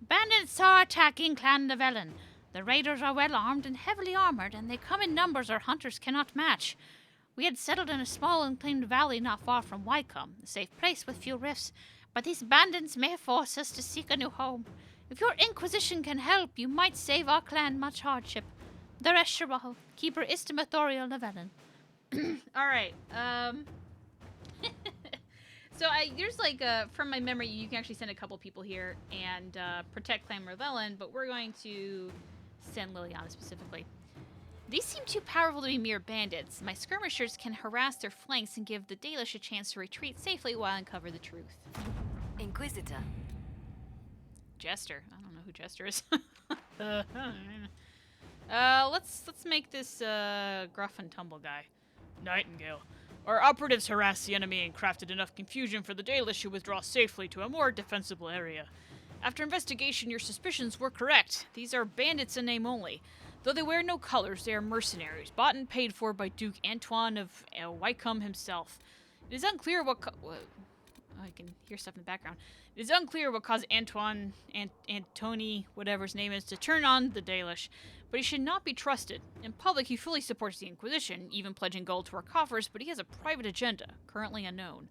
Bandits are attacking Clan Llewellyn. The raiders are well armed and heavily armored, and they come in numbers our hunters cannot match. We had settled in a small unclaimed valley not far from Wycombe, a safe place with few rifts, but these bandits may force us to seek a new home. If your Inquisition can help, you might save our clan much hardship. The Resherah, Keeper Istimathorial Llewellyn. Alright, so there's like, from my memory, you can actually send a couple people here and protect Clan Llewellyn, but we're going to send Liliana specifically. These seem too powerful to be mere bandits. My skirmishers can harass their flanks and give the Dalish a chance to retreat safely while I uncover the truth. Inquisitor. Jester. I don't know who Jester is. Let's make this gruff and tumble guy. Nightingale. Our operatives harassed the enemy and crafted enough confusion for the Dalish to withdraw safely to a more defensible area. After investigation, your suspicions were correct. These are bandits in name only. Though they wear no colors, they are mercenaries, bought and paid for by Duke Antoine of Wycombe himself. It is unclear what I can hear stuff in the background. It is unclear what caused Antony, whatever his name is, to turn on the Dalish, but he should not be trusted. In public, he fully supports the Inquisition, even pledging gold to our coffers, but he has a private agenda, currently unknown.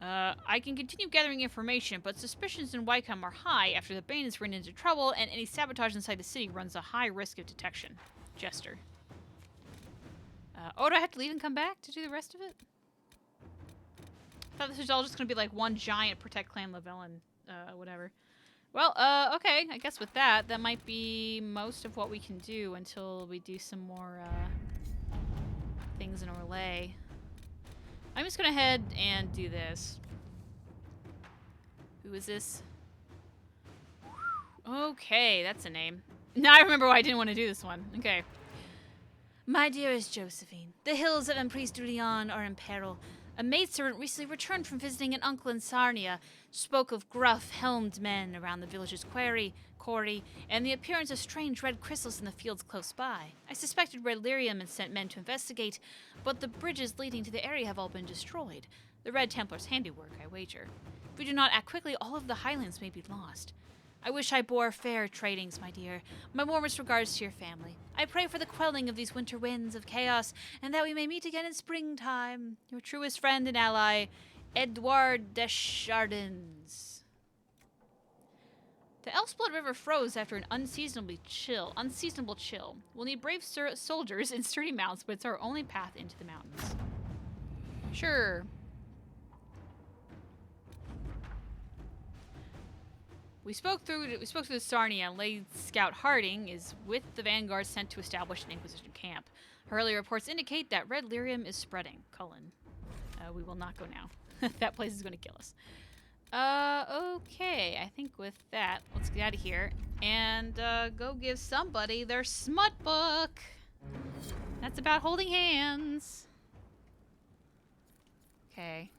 I can continue gathering information, but suspicions in Wycombe are high after the bandits ran into trouble, and any sabotage inside the city runs a high risk of detection. Jester. Do I have to leave and come back to do the rest of it? I thought this was all just gonna be like one giant protect Clan Llewellyn, whatever. Well, okay, I guess with that might be most of what we can do until we do some more, things in Orlais. I'm just gonna head and do this. Who is this? Okay, that's a name. Now I remember why I didn't want to do this one. Okay. My dearest Josephine, the hills of Emprise du Lion are in peril. A maidservant recently returned from visiting an uncle in Sarnia, spoke of gruff, helmed men around the village's quarry, and the appearance of strange red crystals in the fields close by. I suspected red lyrium and sent men to investigate, but the bridges leading to the area have all been destroyed. The Red Templar's handiwork, I wager. If we do not act quickly, all of the highlands may be lost. I wish I bore fair tradings, my dear. My warmest regards to your family. I pray for the quelling of these winter winds of chaos, and that we may meet again in springtime. Your truest friend and ally, Edouard Deschardins. The Elfsblood River froze after an unseasonable chill. We'll need brave soldiers and sturdy mounts, but it's our only path into the mountains. Sure. We spoke through the Sarnia, and Lady Scout Harding is with the vanguard sent to establish an Inquisition camp. Her early reports indicate that red lyrium is spreading. Cullen. We will not go now. That place is going to kill us. Okay. I think with that, let's get out of here and go give somebody their smut book. That's about holding hands. Okay.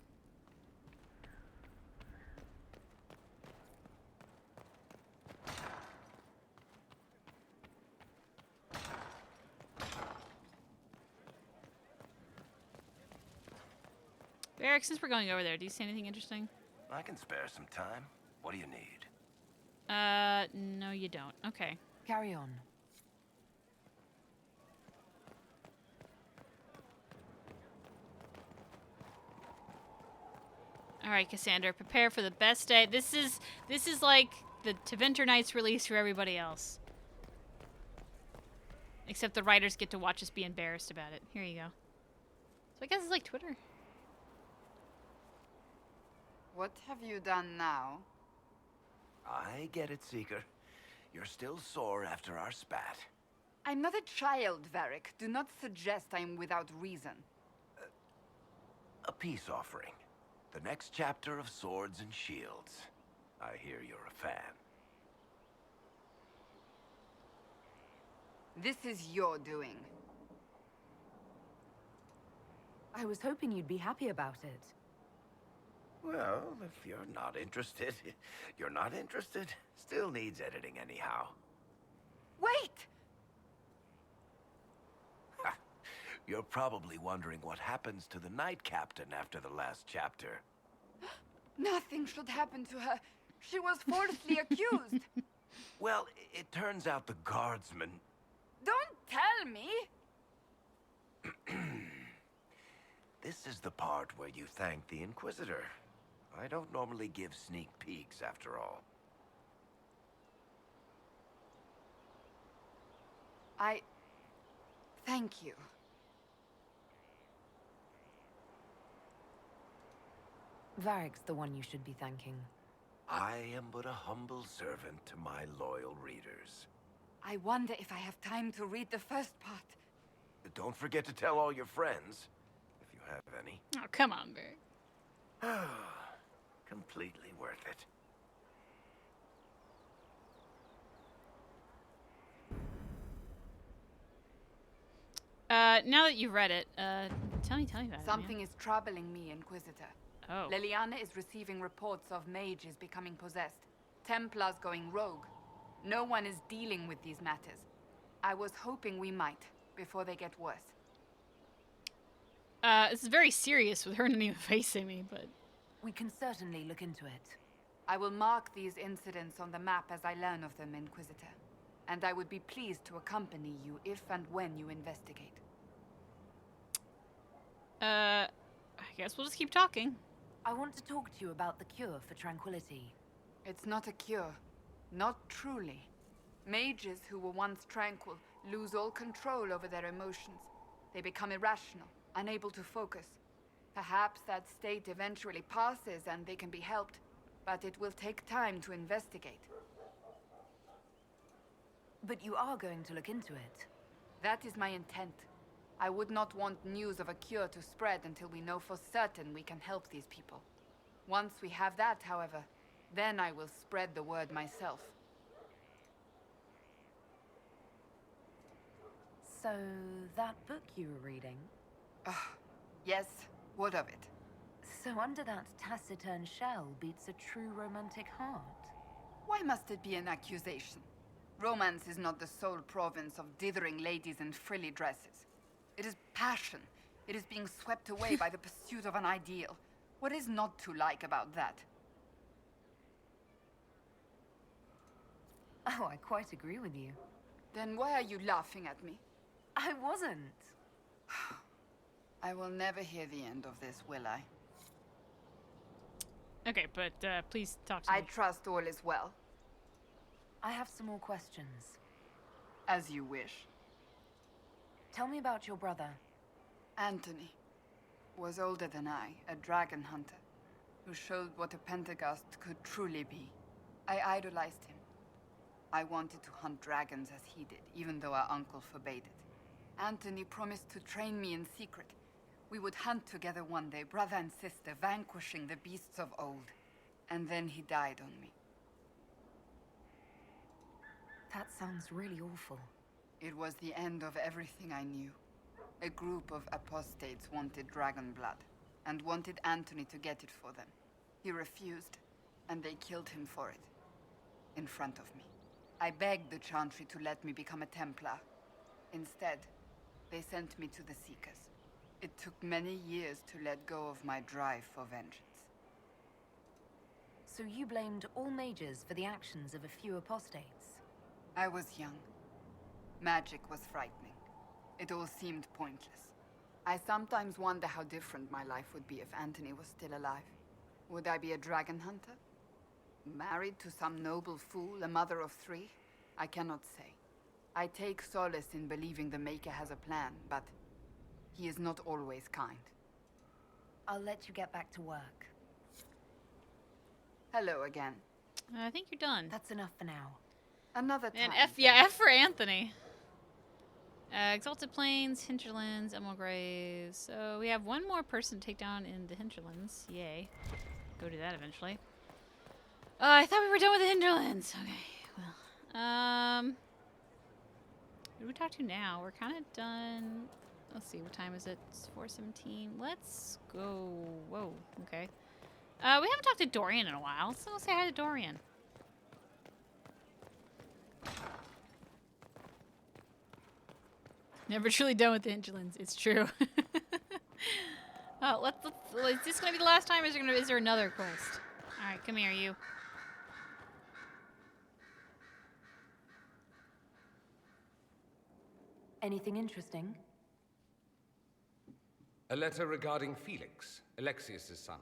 Eric, since we're going over there, do you see anything interesting? I can spare some time. What do you need? No you don't. Okay. Carry on. Alright, Cassandra, prepare for the best day. This is like the TEVINTER Nights release for everybody else. Except the writers get to watch us be embarrassed about it. Here you go. So I guess it's like Twitter. What have you done now? I get it, Seeker. You're still sore after our spat. I'm not a child, Varric. Do not suggest I am without reason. A peace offering. The next chapter of Swords and Shields. I hear you're a fan. This is your doing. I was hoping you'd be happy about it. Well, if you're not interested, you're not interested. Still needs editing anyhow. Wait! You're probably wondering what happens to the Knight Captain after the last chapter. Nothing should happen to her. She was falsely accused. Well, it turns out the guardsman... Don't tell me! This is the part where you thank the Inquisitor. I don't normally give sneak peeks, after all. Thank you. Varric's the one you should be thanking. I am but a humble servant to my loyal readers. I wonder if I have time to read the first part. Don't forget to tell all your friends, if you have any. Oh, come on, Barry. Completely worth it. Now that you've read it, tell me about Something is troubling me, Inquisitor. Oh. Leliana is receiving reports of mages becoming possessed, Templars going rogue. No one is dealing with these matters. I was hoping we might, before they get worse. It's very serious with her not even facing me, but... We can certainly look into it. I will mark these incidents on the map as I learn of them, Inquisitor. And I would be pleased to accompany you if and when you investigate. I guess we'll just keep talking. I want to talk to you about the cure for tranquility. It's not a cure. Not truly. Mages who were once tranquil lose all control over their emotions. They become irrational, unable to focus. Perhaps that state eventually passes and they can be helped, but it will take time to investigate. But you are going to look into it. That is my intent. I would not want news of a cure to spread until we know for certain we can help these people. Once we have that, however, then I will spread the word myself. So, that book you were reading? Yes, what of it? So under that taciturn shell beats a true romantic heart? Why must it be an accusation? Romance is not the sole province of dithering ladies in frilly dresses. It is passion. It is being swept away by the pursuit of an ideal. What is not to like about that? Oh, I quite agree with you. Then why are you laughing at me? I wasn't. I will never hear the end of this, will I? Okay, but please talk to me. I trust all is well. I have some more questions. As you wish. Tell me about your brother. Anthony was older than I, a dragon hunter, who showed what a Pentagast could truly be. I idolized him. I wanted to hunt dragons as he did, even though our uncle forbade it. Anthony promised to train me in secret. We would hunt together one day, brother and sister, vanquishing the beasts of old. And then he died on me. That sounds really awful. It was the end of everything I knew. A group of apostates wanted dragon blood, and wanted Anthony to get it for them. He refused, and they killed him for it. In front of me. I begged the Chantry to let me become a Templar. Instead, they sent me to the Seekers. It took many years to let go of my drive for vengeance. So you blamed all mages for the actions of a few apostates? I was young. Magic was frightening. It all seemed pointless. I sometimes wonder how different my life would be if Anthony was still alive. Would I be a dragon hunter? Married to some noble fool, a mother of 3? I cannot say. I take solace in believing the Maker has a plan, but he is not always kind. I'll let you get back to work. Hello again. I think you're done. That's enough for now. Another time. And F for Anthony. Exalted Plains, Hinterlands, Emerald Graves. So we have one more person to take down in the Hinterlands. Yay. Go do that eventually. I thought we were done with the Hinterlands. Okay, well. Who do we talk to now? We're kind of done. Let's see, what time is it? It's 4:17. Let's go. Whoa, okay. We haven't talked to Dorian in a while, so let's say hi to Dorian. Never truly done with the Hinterlands. It's true. Is this gonna be the last time? Or is there another quest? All right, come here, you. Anything interesting? A letter regarding Felix, Alexius' son.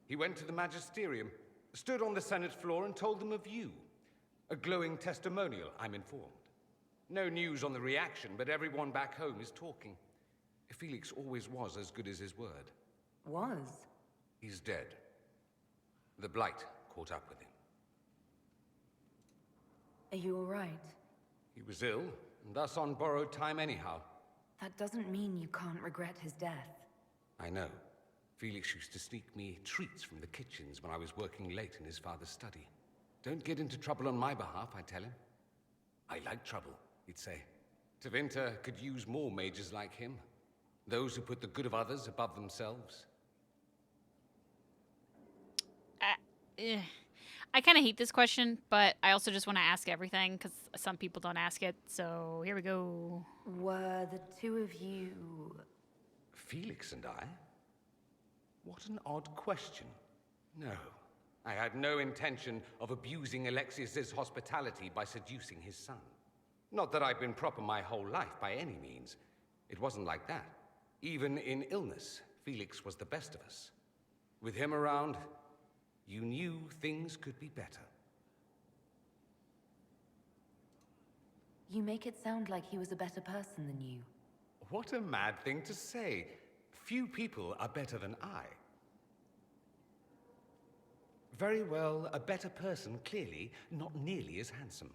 He went to the Magisterium, stood on the Senate floor and told them of you. A glowing testimonial, I'm informed. No news on the reaction, but everyone back home is talking. Felix always was as good as his word. Was? He's dead. The Blight caught up with him. Are you all right? He was ill, and thus on borrowed time anyhow. That doesn't mean you can't regret his death. I know. Felix used to sneak me treats from the kitchens when I was working late in his father's study. Don't get into trouble on my behalf, I tell him. I like trouble, he'd say. TEVINTER could use more mages like him. Those who put the good of others above themselves. I kind of hate this question, but I also just want to ask everything because some people don't ask it. So here we go. Were the two of you... Felix and I? What an odd question. No, I had no intention of abusing Alexius's hospitality by seducing his son. Not that I've been proper my whole life by any means. It wasn't like that. Even in illness, Felix was the best of us. With him around, you knew things could be better. You make it sound like he was a better person than you. What a mad thing to say. Few people are better than I. Very well, a better person, clearly, not nearly as handsome.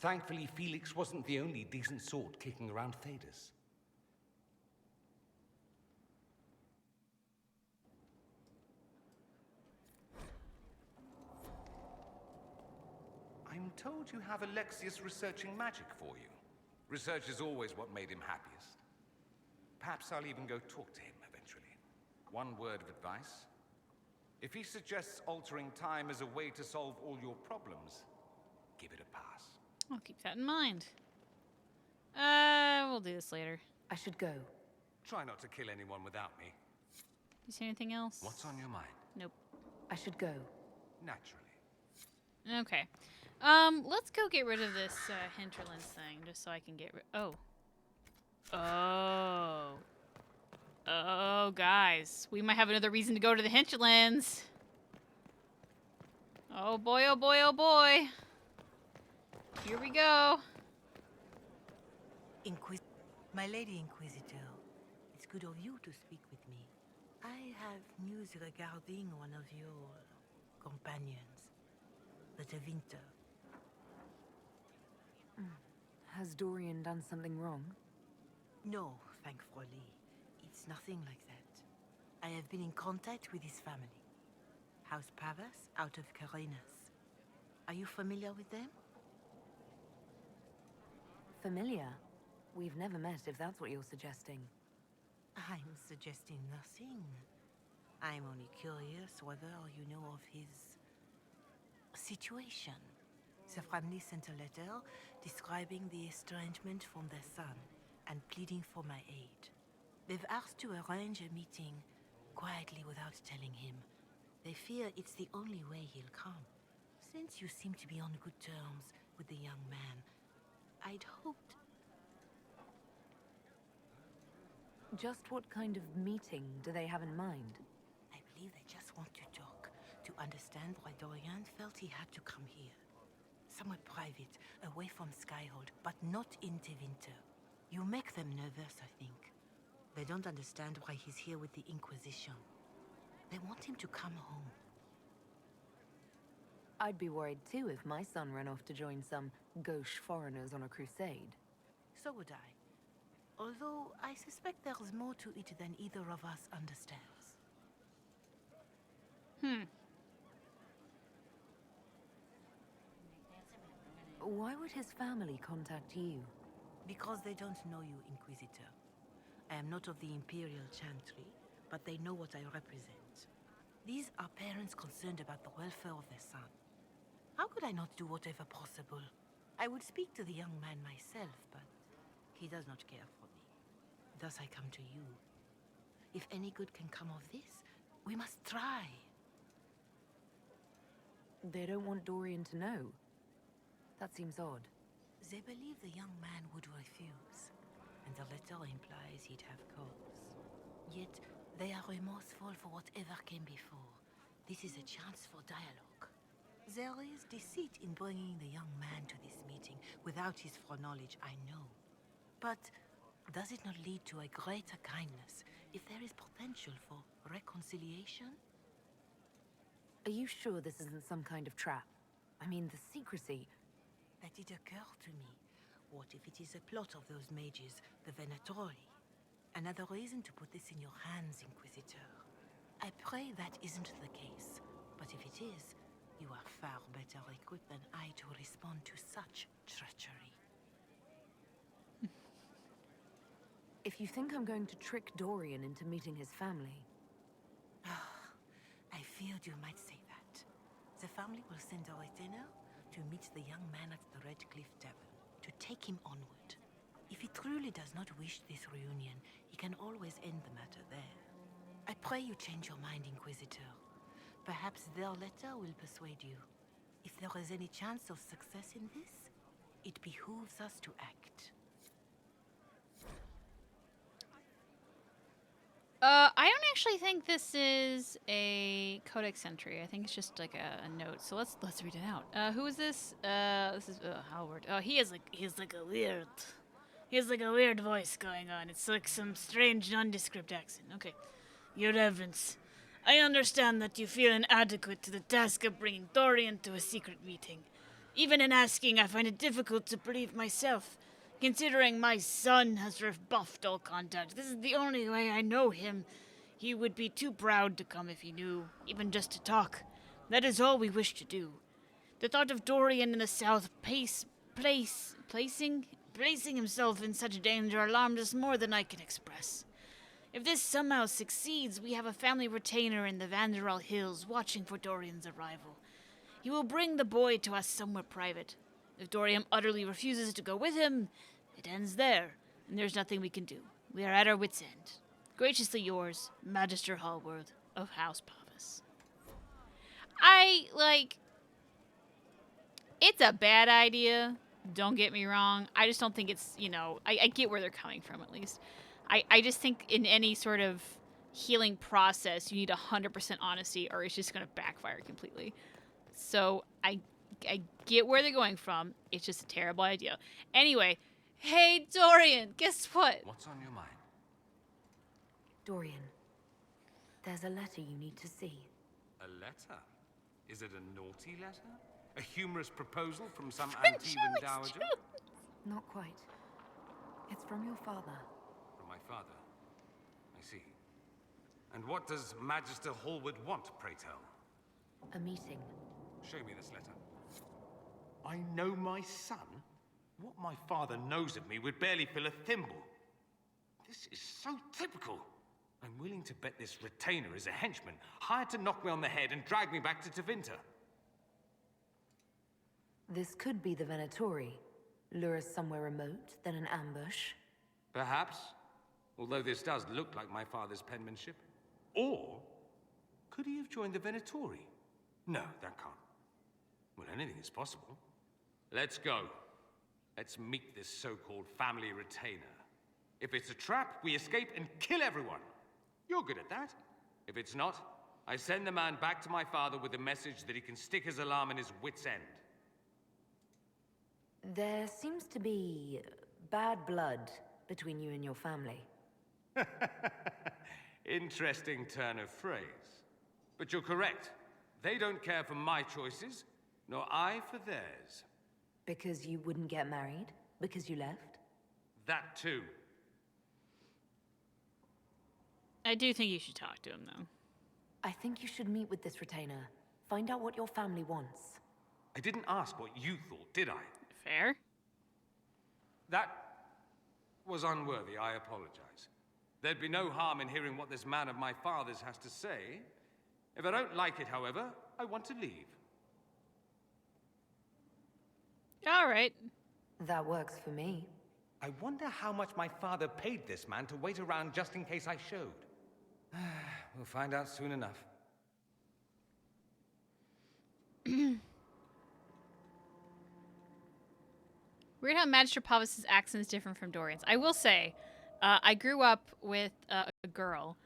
Thankfully, Felix wasn't the only decent sort kicking around Thedas. I'm told you have Alexius researching magic for you. Research is always what made him happiest. Perhaps I'll even go talk to him eventually. One word of advice. If he suggests altering time as a way to solve all your problems, give it a pass. I'll keep that in mind. We'll do this later. I should go. Try not to kill anyone without me. You see anything else? What's on your mind? Nope. I should go. Naturally. Okay. Let's go get rid of this hinterlands thing, just so I can get rid. Oh, guys, we might have another reason to go to the hinterlands. Oh boy! Oh boy! Oh boy! Here we go. My Lady Inquisitor, it's good of you to speak with me. I have news regarding one of your companions, the TEVINTER. Has Dorian done something wrong? No, thankfully. It's nothing like that. I have been in contact with his family. House Pavas, out of Carenas. Are you familiar with them? Familiar? We've never met, if that's what you're suggesting. I'm suggesting nothing. I'm only curious whether you know of his situation. The family sent a letter describing the estrangement from their son and pleading for my aid. They've asked to arrange a meeting quietly without telling him. They fear it's the only way he'll come. Since you seem to be on good terms with the young man, I'd hoped... Just what kind of meeting do they have in mind? I believe they just want to talk, to understand why Dorian felt he had to come here. Somewhere private, away from Skyhold, but not in TEVINTER. You make them nervous, I think. They don't understand why he's here with the Inquisition. They want him to come home. I'd be worried too if my son ran off to join some gauche foreigners on a crusade. So would I. Although I suspect there's more to it than either of us understands. Why would his family contact you? Because they don't know you, Inquisitor. I am not of the Imperial Chantry, but they know what I represent. These are parents concerned about the welfare of their son. How could I not do whatever possible? I would speak to the young man myself, but he does not care for me. Thus I come to you. If any good can come of this, we must try. They don't want Dorian to know. That seems odd. They believe the young man would refuse, and the letter implies he'd have cause. Yet, they are remorseful for whatever came before. This is a chance for dialogue. There is deceit in bringing the young man to this meeting without his foreknowledge, I know. But does it not lead to a greater kindness if there is potential for reconciliation? Are you sure this isn't some kind of trap? I mean, the secrecy... That did occur to me. What if it is a plot of those mages, the Venatori? Another reason to put this in your hands, Inquisitor. I pray that isn't the case. But if it is, you are far better equipped than I to respond to such treachery. If you think I'm going to trick Dorian into meeting his family... I feared you might say that. The family will send a retainer to meet the young man at the Red Cliff Tavern, to take him onward. If he truly does not wish this reunion, he can always end the matter there. I pray you change your mind, Inquisitor. Perhaps their letter will persuade you. If there is any chance of success in this, it behooves us to act. I don't actually think this is a codex entry. I think it's just like a note. So let's read it out. Who is this? This is Howard. Oh, he has like a weird voice going on. It's like some strange nondescript accent. Okay, Your Reverence, I understand that you feel inadequate to the task of bringing Dorian to a secret meeting. Even in asking, I find it difficult to believe myself. Considering my son has rebuffed all contact, this is the only way I know him. He would be too proud to come if he knew, even just to talk. That is all we wish to do. The thought of Dorian in the south placing himself in such danger alarmed us more than I can express. If this somehow succeeds, we have a family retainer in the Vanderal Hills watching for Dorian's arrival. He will bring the boy to us somewhere private. If Dorian utterly refuses to go with him, it ends there, and there's nothing we can do. We are at our wits' end. Graciously yours, Magister Hallworth of House Pavis. It's a bad idea, don't get me wrong. I just don't think it's, I get where they're coming from, at least. I just think in any sort of healing process, you need 100% honesty, or it's just going to backfire completely. So I get where they're going from. It's just a terrible idea. Anyway, hey, Dorian, guess what? What's on your mind? Dorian, there's a letter you need to see. A letter? Is it a naughty letter? A humorous proposal from some French Antivan dowager? Not quite. It's from your father. From my father. I see. And what does Magister Hallwood want, pray tell? A meeting. Show me this letter. I know my son? What my father knows of me would barely fill a thimble. This is so typical. I'm willing to bet this retainer is a henchman, hired to knock me on the head and drag me back to TEVINTER. This could be the Venatori. Lure us somewhere remote, then an ambush. Perhaps, although this does look like my father's penmanship. Or, could he have joined the Venatori? No, that can't. Well, anything is possible. Let's go. Let's meet this so-called family retainer. If it's a trap, we escape and kill everyone. You're good at that. If it's not, I send the man back to my father with a message that he can stick his alarm in his wit's end. There seems to be bad blood between you and your family. Interesting turn of phrase. But you're correct. They don't care for my choices, nor I for theirs. Because you wouldn't get married? Because you left? That too. I do think you should talk to him, though. I think you should meet with this retainer. Find out what your family wants. I didn't ask what you thought, did I? Fair. That was unworthy. I apologize. There'd be no harm in hearing what this man of my father's has to say. If I don't like it, however, I want to leave. All right. That works for me. I wonder how much my father paid this man to wait around just in case I showed. We'll find out soon enough. Weird how Magister Pavis' accent is different from Dorian's. I will say, I grew up with a girl,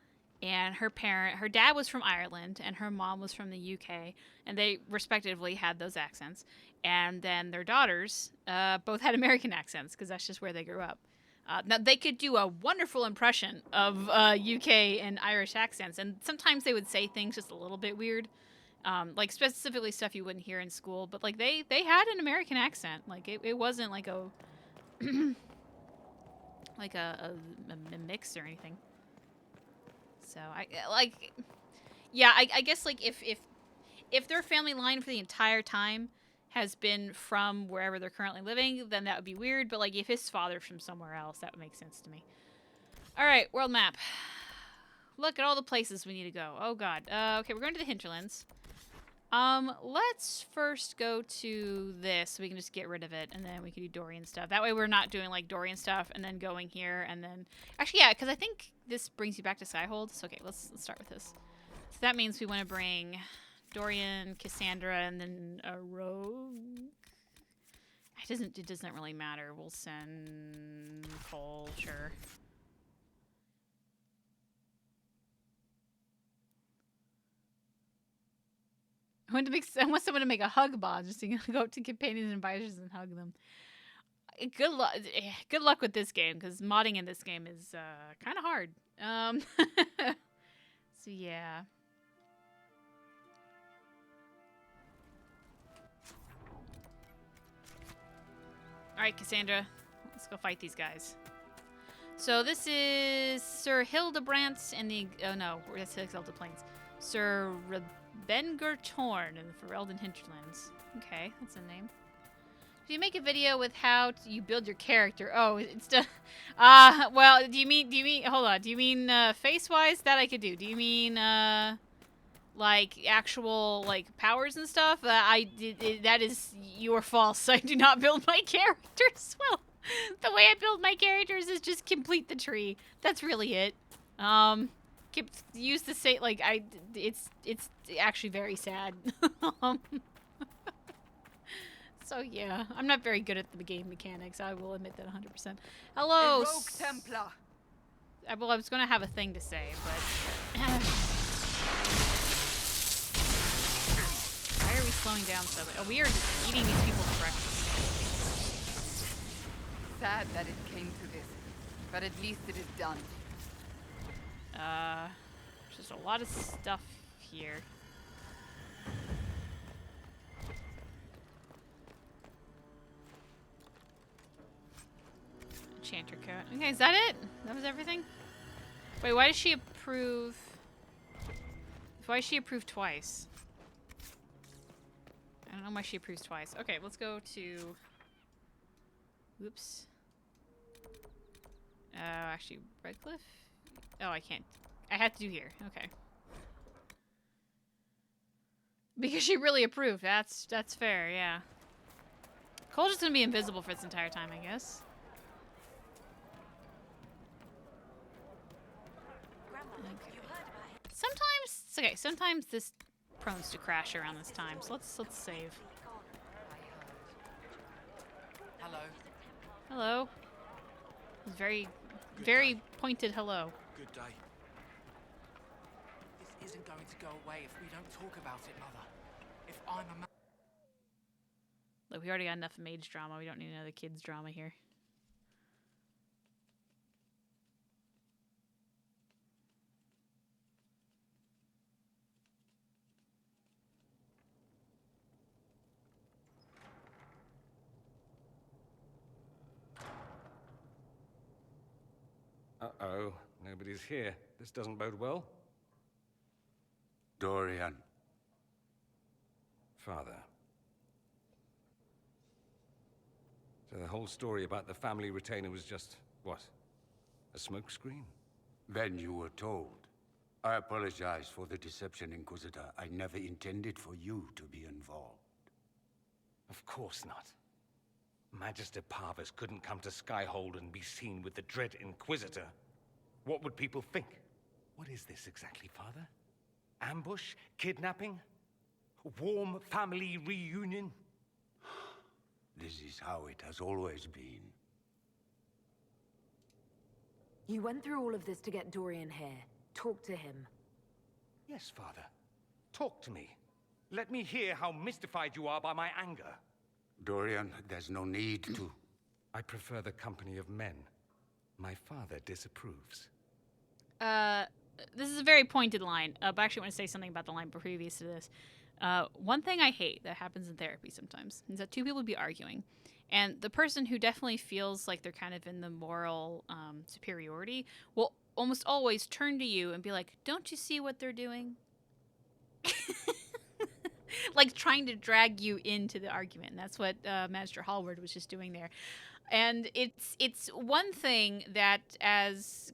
and her dad was from Ireland, and her mom was from the UK, and they respectively had those accents. And then their daughters both had American accents, because that's just where they grew up. Now, they could do a wonderful impression of UK and Irish accents, and sometimes they would say things just a little bit weird. Like specifically stuff you wouldn't hear in school, but like they had an American accent. Like it wasn't like a like a mix or anything. So I guess like if their family line for the entire time has been from wherever they're currently living, then that would be weird. But like if his father's from somewhere else, that would make sense to me. All right, world map. Look at all the places we need to go. Oh god. Okay, we're going to the hinterlands. Let's first go to this so we can just get rid of it, and then we can do Dorian stuff. That way we're not doing, like, Dorian stuff and then going here, and then... Actually, yeah, because I think this brings you back to Skyhold. So, okay, let's start with this. So that means we want to bring Dorian, Cassandra, and then a rogue. It doesn't really matter. We'll send Cole, sure. I want someone to make a hug bond, just to go up to companions and advisors and hug them. Good luck with this game, because modding in this game is kind of hard. So yeah. All right, Cassandra, let's go fight these guys. So this is Sir Hildebrandt and the... Oh no, that's Exalted Plains. Sir Rebenger Torn in the Ferelden Hinterlands. Okay, that's a name. Do you make a video with how you build your character? Oh, it's done. Well, do you mean, hold on. Do you mean, face-wise? That I could do. Do you mean, like, actual, like, powers and stuff? That is your false. I do not build my characters well. The way I build my characters is just complete the tree. That's really it. Use the same, like, it's actually very sad. So yeah, I'm not very good at the game mechanics. I will admit that 100%. Hello. Rogue Templar. Well, I was gonna have a thing to say, but why are we slowing down so much? Oh, we are just eating these people for breakfast. Sad that it came to this, but at least it is done. Just a lot of stuff here. Enchanter coat. Okay, is that it? That was everything? Wait, why does she approve? Why does she approve twice? I don't know why she approves twice. Okay, let's go to... Whoops. Actually, Redcliffe? Oh, I can't. I had to do here. Okay. Because she really approved. That's fair, yeah. Cole's just gonna be invisible for this entire time, I guess. Sometimes this prones to crash around this time, so let's save. Hello. Hello. Very pointed hello. Good day. This isn't going to go away if we don't talk about it, Mother. If I'm a Look, we already got enough mage drama. We don't need another kids drama here. Uh-oh, nobody's here. This doesn't bode well. Dorian. Father. So the whole story about the family retainer was just, what? A smokescreen? Then you were told. I apologize for the deception, Inquisitor. I never intended for you to be involved. Of course not. Magister Parvus couldn't come to Skyhold and be seen with the dread Inquisitor. What would people think? What is this exactly, Father? Ambush? Kidnapping? Warm family reunion? This is how it has always been. You went through all of this to get Dorian here. Talk to him. Yes, Father. Talk to me. Let me hear how mystified you are by my anger. Dorian, there's no need to... I prefer the company of men. My father disapproves. This is a very pointed line, but I actually want to say something about the line previous to this. One thing I hate that happens in therapy sometimes is that two people be arguing, and the person who definitely feels like they're kind of in the moral superiority will almost always turn to you and be like, "Don't you see what they're doing?" Like trying to drag you into the argument. And that's what Magister Hallward was just doing there. And it's one thing that as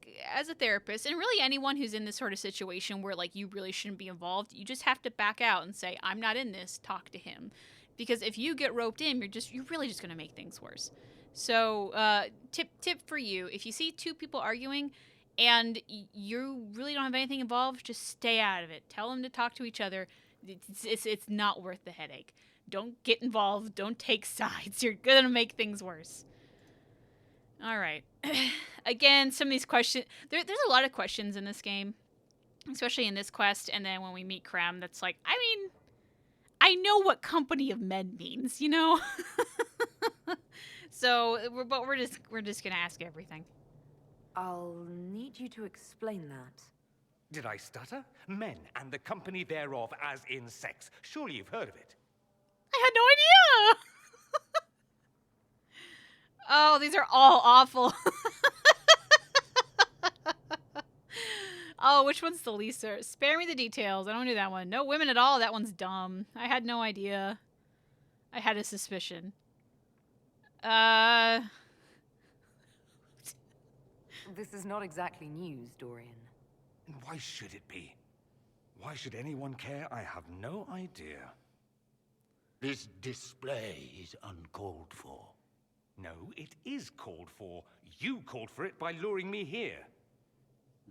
a therapist, and really anyone who's in this sort of situation where like you really shouldn't be involved, you just have to back out and say, "I'm not in this, talk to him." Because if you get roped in, you're really just gonna make things worse. So tip for you, if you see two people arguing and you really don't have anything involved, just stay out of it. Tell them to talk to each other. It's not worth the headache. Don't get involved. Don't take sides. You're gonna make things worse. All right. Again, some of these questions... There's a lot of questions in this game, especially in this quest, and then when we meet Krem, that's like, I mean, I know what company of men means, you know? But we're just gonna ask everything. I'll need you to explain that. Did I stutter? Men and the company thereof as in sex. Surely you've heard of it. I had no idea! Oh, these are all awful. Oh, which one's the least? Spare me the details. I don't do that one. No women at all. That one's dumb. I had no idea. I had a suspicion. This is not exactly news, Dorian. And why should it be? Why should anyone care? I have no idea. This display is uncalled for. No, it is called for. You called for it by luring me here.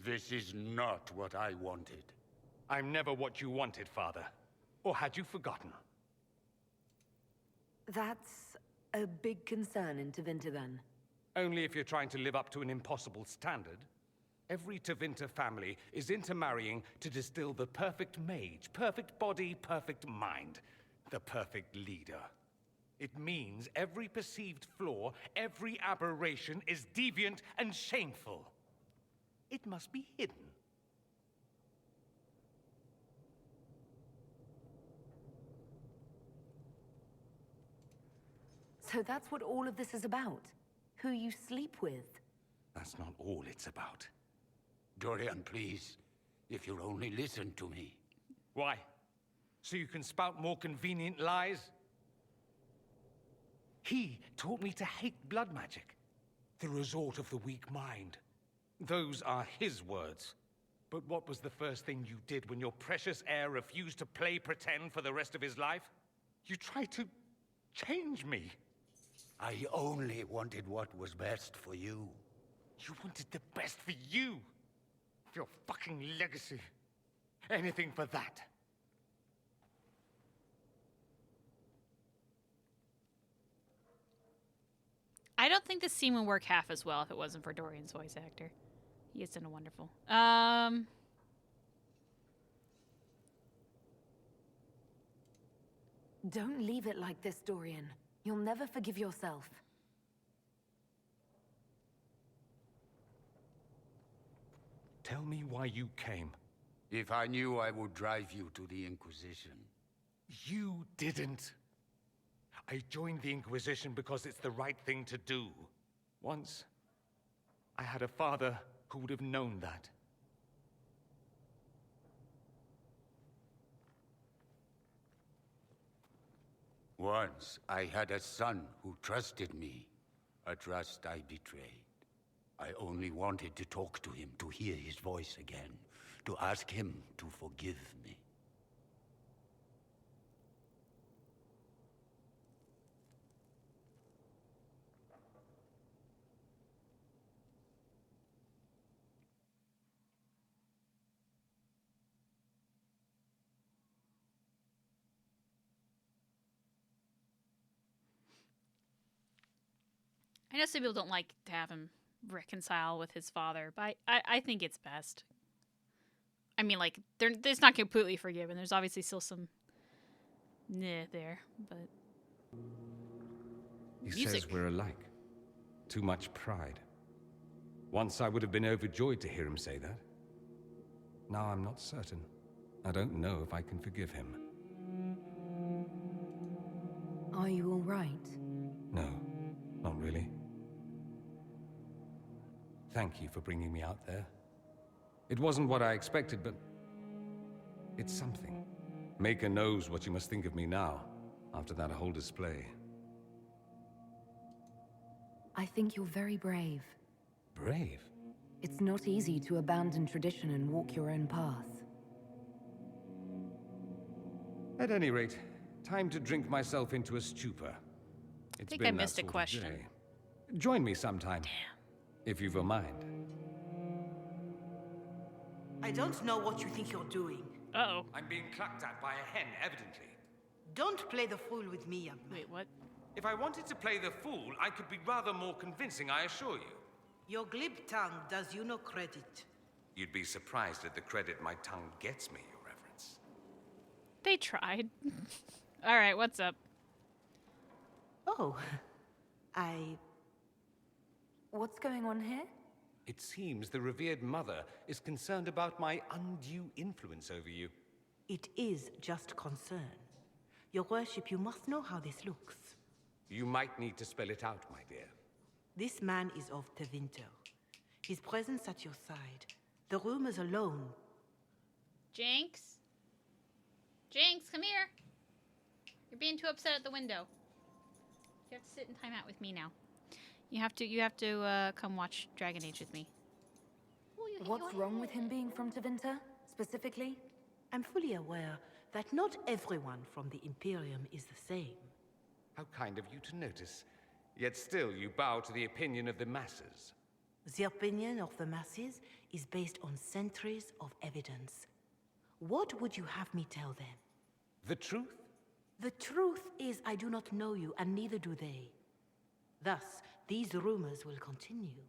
This is not what I wanted. I'm never what you wanted, Father. Or had you forgotten? That's a big concern in TEVINTER, then. Only if you're trying to live up to an impossible standard. Every TEVINTER family is intermarrying to distill the perfect mage, perfect body, perfect mind, the perfect leader. It means every perceived flaw, every aberration is deviant and shameful. It must be hidden. So that's what all of this is about? Who you sleep with? That's not all it's about. Dorian, please. If you'll only listen to me. Why? So you can spout more convenient lies? He taught me to hate blood magic. The resort of the weak mind. Those are his words. But what was the first thing you did when your precious heir refused to play pretend for the rest of his life? You tried to change me. I only wanted what was best for you. You wanted the best for you. Your fucking legacy. Anything for that. I don't think this scene would work half as well if it wasn't for Dorian's voice actor. He has done a wonderful. Don't leave it like this, Dorian. You'll never forgive yourself. Tell me why you came. If I knew, I would drive you to the Inquisition. You didn't. I joined the Inquisition because it's the right thing to do. Once, I had a father who would have known that. Once, I had a son who trusted me. A trust I betrayed. I only wanted to talk to him, to hear his voice again, to ask him to forgive me. I know some people don't like to have him reconcile with his father, but I think it's best. I mean, like, there's not completely forgiven. There's obviously still some there, but... He Music. says we're alike. Too much pride. Once I would have been overjoyed to hear him say that. Now I'm not certain. I don't know if I can forgive him. Are you all right? No, not really. Thank you for bringing me out there. It wasn't what I expected, but it's something. Maker knows what you must think of me now, after that whole display. I think you're very brave. Brave? It's not easy to abandon tradition and walk your own path. At any rate, time to drink myself into a stupor. I think I missed a question. Join me sometime. Damn. If you've a mind. I don't know what you think you're doing. Uh-oh. I'm being clucked at by a hen, evidently. Don't play the fool with me, young man. Wait, what? If I wanted to play the fool, I could be rather more convincing, I assure you. Your glib tongue does you no credit. You'd be surprised at the credit my tongue gets me, Your Reverence. They tried. All right, what's up? Oh, What's going on here? It seems the revered mother is concerned about my undue influence over you. It is just concern. Your worship, you must know how this looks. You might need to spell it out, my dear. This man is of TEVINTER. His presence at your side The rumors alone. Jinx? Jinx, come here. You're being too upset at the window. You have to sit in timeout with me now. You have to come watch Dragon Age with me. What's wrong with him being from TEVINTER, specifically? I'm fully aware that not everyone from the Imperium is the same. How kind of you to notice. Yet still you bow to the opinion of the masses. The opinion of the masses is based on centuries of evidence. What would you have me tell them? The truth? The truth is I do not know you, and neither do they. Thus, these rumors will continue.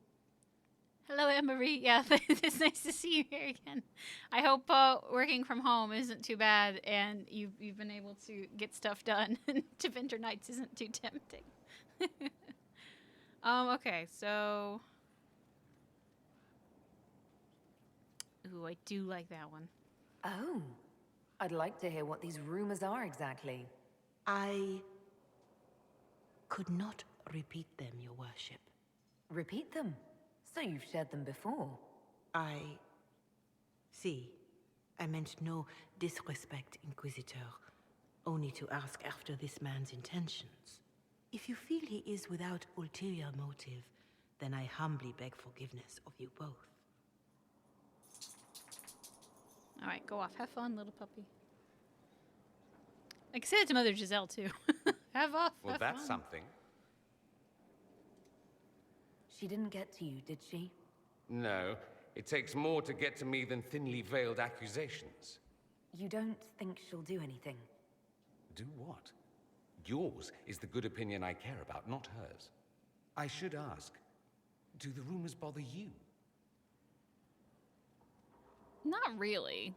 Hello, Anne-Marie. Yeah, it's nice to see you here again. I hope working from home isn't too bad, and you've been able to get stuff done. TEVINTER Nights isn't too tempting. Okay, so... Ooh, I do like that one. Oh. I'd like to hear what these rumors are exactly. I could not repeat them, Your Worship. Repeat them? So you've shared them before? See, I meant no disrespect, Inquisitor. Only to ask after this man's intentions. If you feel he is without ulterior motive, then I humbly beg forgiveness of you both. Alright, go off. Have fun, little puppy. I can say that to Mother Giselle, too. Have off. Well, have that's fun. something. She didn't get to you, did she? No, it takes more to get to me than thinly veiled accusations. You don't think she'll do anything? Do what? Yours is the good opinion I care about, not hers. I should ask, do the rumors bother you? Not really.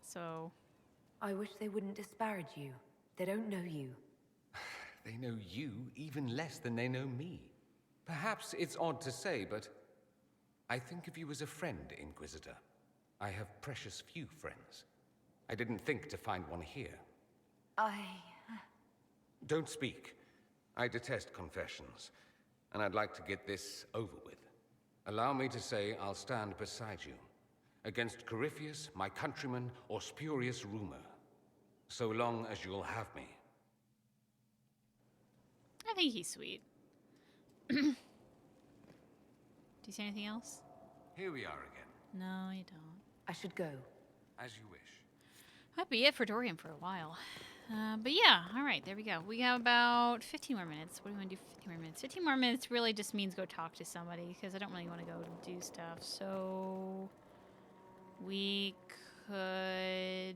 So... I wish they wouldn't disparage you. They don't know you. They know you even less than they know me. Perhaps it's odd to say, but I think of you as a friend, Inquisitor. I have precious few friends. I didn't think to find one here. Don't speak. I detest confessions, and I'd like to get this over with. Allow me to say I'll stand beside you, against Corypheus, my countryman, or spurious rumor, so long as you'll have me. I think he's sweet. Do you see anything else? Here we are again. No, you don't. I should go. As you wish. That'd be it for Dorian for a while. But yeah, alright, there we go. We have about 15 more minutes. What do we want to do for 15 more minutes? 15 more minutes really just means go talk to somebody, because I don't really want to go do stuff. So... we could...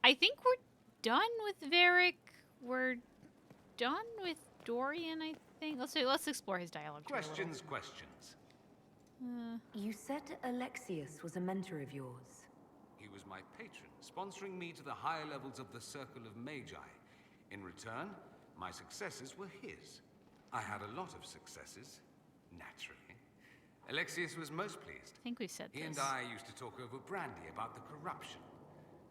I think we're done with Varric. We're done with Dorian, I think. Let's explore his dialogue. Questions. You said Alexius was a mentor of yours. He was my patron, sponsoring me to the higher levels of the Circle of Magi. In return, my successes were his. I had a lot of successes, naturally. Alexius was most pleased. I think we've said He this. and I used to talk over brandy about the corruption,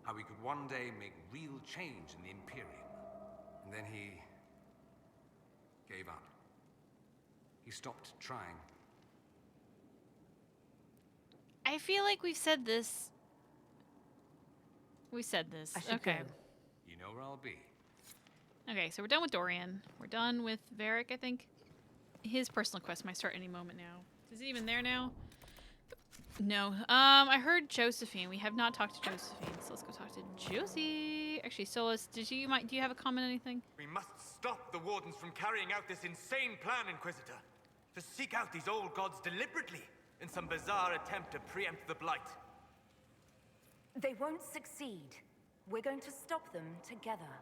how we could one day make real change in the Imperium. And then he gave up. He stopped trying. I feel like we've said this. We said this. I should Okay. go. You know where I'll be. Okay, so we're done with Dorian. We're done with Varric, I think. His personal quest might start any moment now. Is he even there now? No. I heard Josephine. We have not talked to Josephine, so let's go talk to Josie. Actually, Solus, do you have a comment on anything? We must stop the Wardens from carrying out this insane plan, Inquisitor. To seek out these old gods deliberately in some bizarre attempt to preempt the Blight. They won't succeed. We're going to stop them together.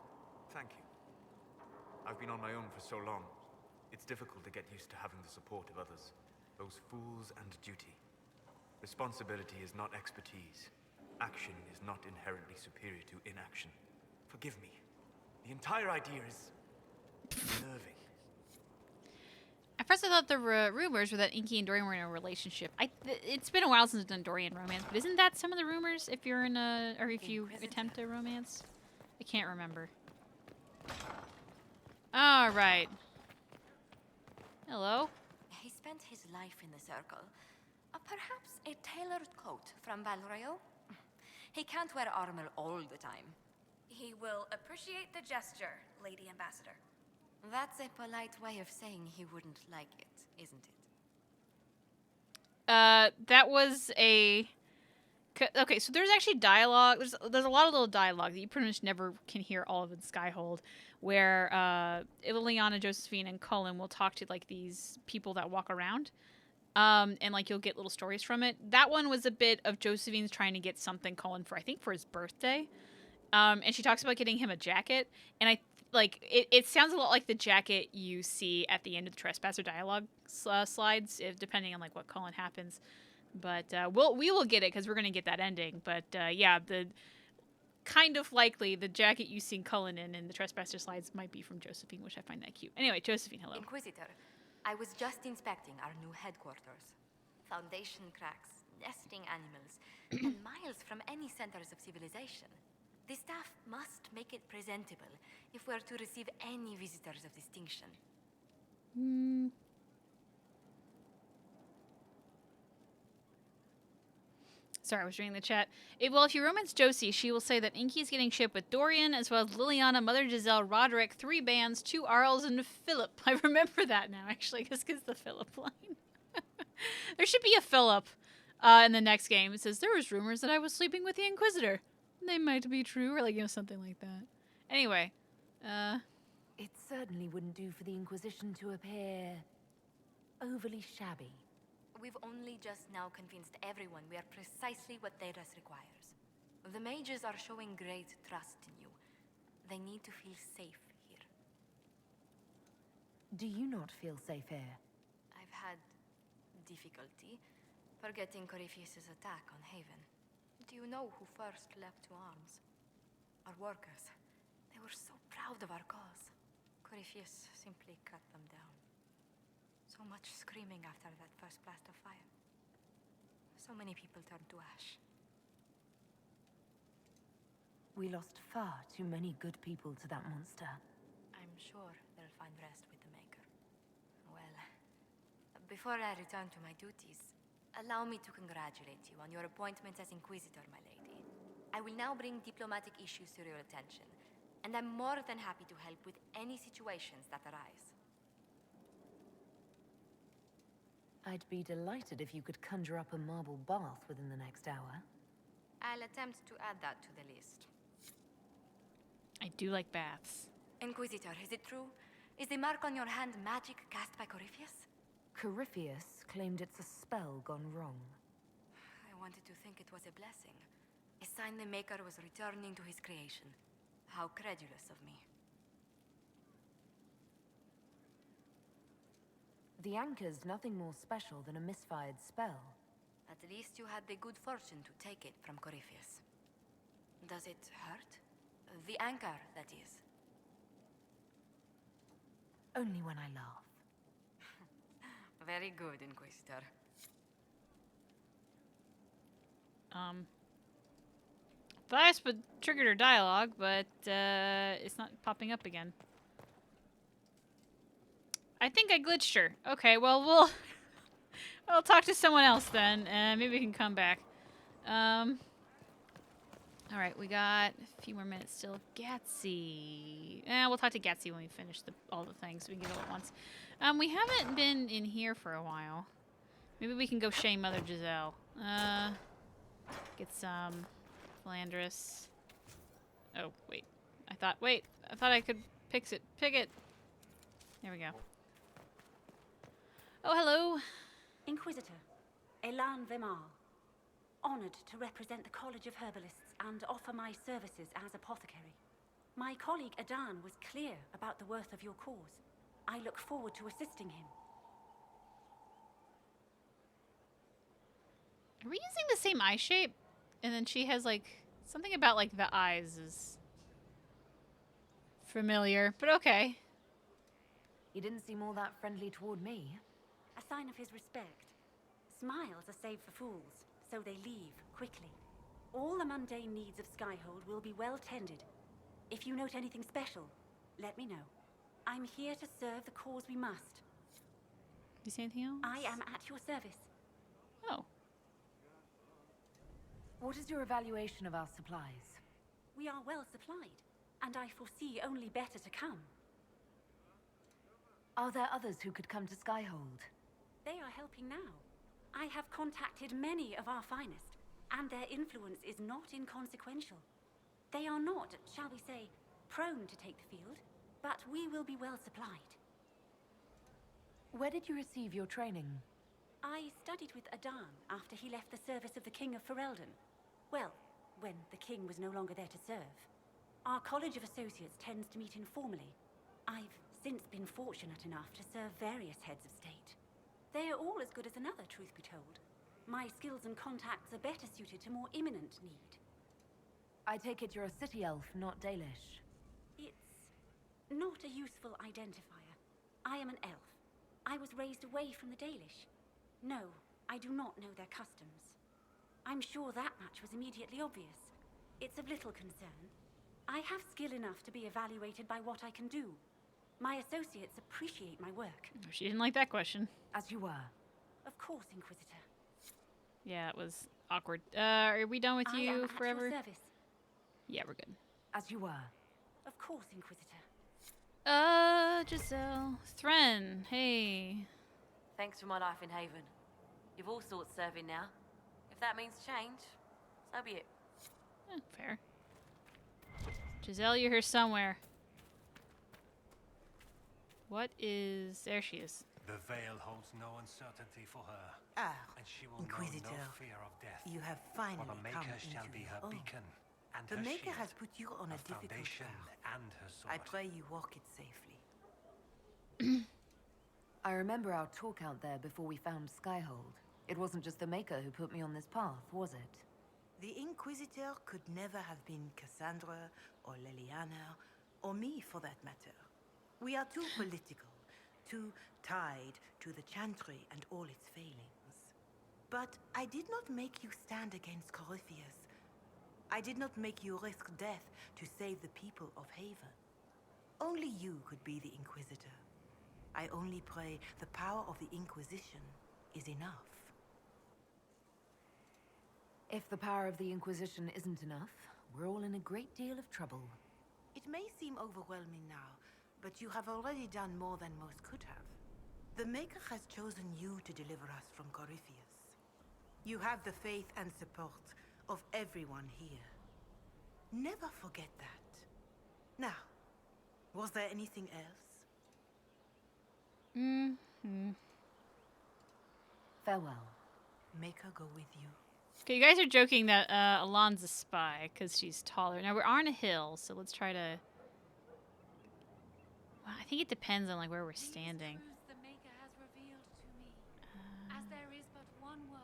Thank you. I've been on my own for so long. It's difficult to get used to having the support of others. Those fools and duty. Responsibility is not expertise. Action is not inherently superior to inaction. Forgive me. The entire idea is unnerving. At first I thought the rumors were that Inky and Dorian were in a relationship. It's been a while since I've done Dorian romance, but isn't that some of the rumors if you're in a... or if you attempt a romance? I can't remember. Alright. Hello? He spent his life in the Circle. Perhaps a tailored coat from Valroyo? He can't wear armor all the time. He will appreciate the gesture, Lady Ambassador. That's a polite way of saying he wouldn't like it, isn't it? That was a... Okay, so there's actually dialogue. There's a lot of little dialogue that you pretty much never can hear all of in Skyhold, where Liliana, Josephine, and Cullen will talk to like these people that walk around, and like you'll get little stories from it. That one was a bit of Josephine's trying to get something Cullen for, I think, for his birthday, and she talks about getting him a jacket, and it sounds a lot like the jacket you see at the end of the Trespasser dialogue slides, depending on like what Cullen happens. But we will get it because we're gonna get that ending. But yeah, the kind of likely the jacket you see Cullen in the Trespasser slides might be from Josephine, which I find that cute. Anyway, Josephine, hello. Inquisitor, I was just inspecting our new headquarters. Foundation cracks, nesting animals, and miles from any centers of civilization. The staff must make it presentable if we're to receive any visitors of distinction. Sorry, I was reading the chat. Well, if you romance Josie, she will say that Inky is getting shipped with Dorian, as well as Liliana, Mother Giselle, Roderick, 3 bands, 2 Arls, and Philip. I remember that now, actually, because the Philip line. There should be a Philip in the next game. It says, there was rumors that I was sleeping with the Inquisitor. They might be true, or like, something like that. Anyway, It certainly wouldn't do for the Inquisition to appear overly shabby. We've only just now convinced everyone we are precisely what Thedas requires. The mages are showing great trust in you. They need to feel safe here. Do you not feel safe here? I've had difficulty forgetting Corypheus' attack on Haven. Do you know who first leapt to arms? Our workers. They were so proud of our cause. Corypheus simply cut them down. So much screaming after that first blast of fire. So many people turned to ash. We lost far too many good people to that monster. I'm sure they'll find rest with the Maker. Well, before I return to my duties, allow me to congratulate you on your appointment as Inquisitor, my lady. I will now bring diplomatic issues to your attention, and I'm more than happy to help with any situations that arise. I'd be delighted if you could conjure up a marble bath within the next hour. I'll attempt to add that to the list. I do like baths. Inquisitor, is it true? Is the mark on your hand magic cast by Corypheus? Corypheus claimed it's a spell gone wrong. I wanted to think it was a blessing. A sign the Maker was returning to his creation. How credulous of me. The anchor's nothing more special than a misfired spell. At least you had the good fortune to take it from Corypheus. Does it hurt? The anchor, that is. Only when I laugh. Very good, Inquisitor. Thaspa triggered her dialogue, but it's not popping up again. I think I glitched her. Okay, well, we'll talk to someone else then, and maybe we can come back. All right, we got a few more minutes still. Gatsy. We'll talk to Gatsy when we finish all the things. So we can get it all at once. We haven't been in here for a while. Maybe we can go shame Mother Giselle. Get some Flandris. Oh, wait. I thought I could pick it. There we go. Oh, hello. Inquisitor, Elan Vimar. Honored to represent the College of Herbalists and offer my services as apothecary. My colleague Adan was clear about the worth of your cause. I look forward to assisting him. Are we using the same eye shape? And then she has, like, something about, like, the eyes is familiar, but okay. He didn't seem all that friendly toward me. A sign of his respect. Smiles are saved for fools, so they leave quickly. All the mundane needs of Skyhold will be well tended. If you note anything special, let me know. I'm here to serve the cause we must. You see anything else? I am at your service. Oh. What is your evaluation of our supplies? We are well supplied, and I foresee only better to come. Are there others who could come to Skyhold? They are helping now. I have contacted many of our finest, and their influence is not inconsequential. They are not, shall we say, prone to take the field, but we will be well supplied. Where did you receive your training? I studied with Adan after he left the service of the King of Ferelden. Well, when the king was no longer there to serve. Our College of Associates tends to meet informally. I've since been fortunate enough to serve various heads of state. They are all as good as another, truth be told. My skills and contacts are better suited to more imminent need. I take it you're a city elf, not Dalish. It's not a useful identifier. I am an elf. I was raised away from the Dalish. No, I do not know their customs. I'm sure that much was immediately obvious. It's of little concern. I have skill enough to be evaluated by what I can do. My associates appreciate my work. She didn't like that question. As you were. Of course, Inquisitor. Yeah, it was awkward. Are we done with you I am at forever? your service. Yeah, we're good. As you were. Of course, Inquisitor. Giselle. Thren, hey. Thanks for my life in Haven. You've all sorts serving now. If that means change, so be it. Fair. Giselle, you're here somewhere. What is... There she is. The veil holds no uncertainty for her. Ah, and she will Inquisitor, know no fear of death. you have finally For the come Maker shall into be your her own. beacon and The her Maker shield, has put you on a her difficult foundation path. and her sword. I pray you walk it safely. I remember our talk out there before we found Skyhold. It wasn't just the Maker who put me on this path, was it? The Inquisitor could never have been Cassandra, or Leliana, or me for that matter. We are too political, too tied to the Chantry and all its failings. But I did not make you stand against Corypheus. I did not make you risk death to save the people of Haven. Only you could be the Inquisitor. I only pray the power of the Inquisition is enough. If the power of the Inquisition isn't enough, we're all in a great deal of trouble. It may seem overwhelming now, but you have already done more than most could have. The Maker has chosen you to deliver us from Corypheus. You have the faith and support of everyone here. Never forget that. Now, was there anything else? Farewell. Maker go with you. Okay, you guys are joking that Alon's a spy because she's taller. Now, we're on a hill, so let's try to... Well, I think it depends on like where we're standing. The Maker has revealed to me, as there is but one world.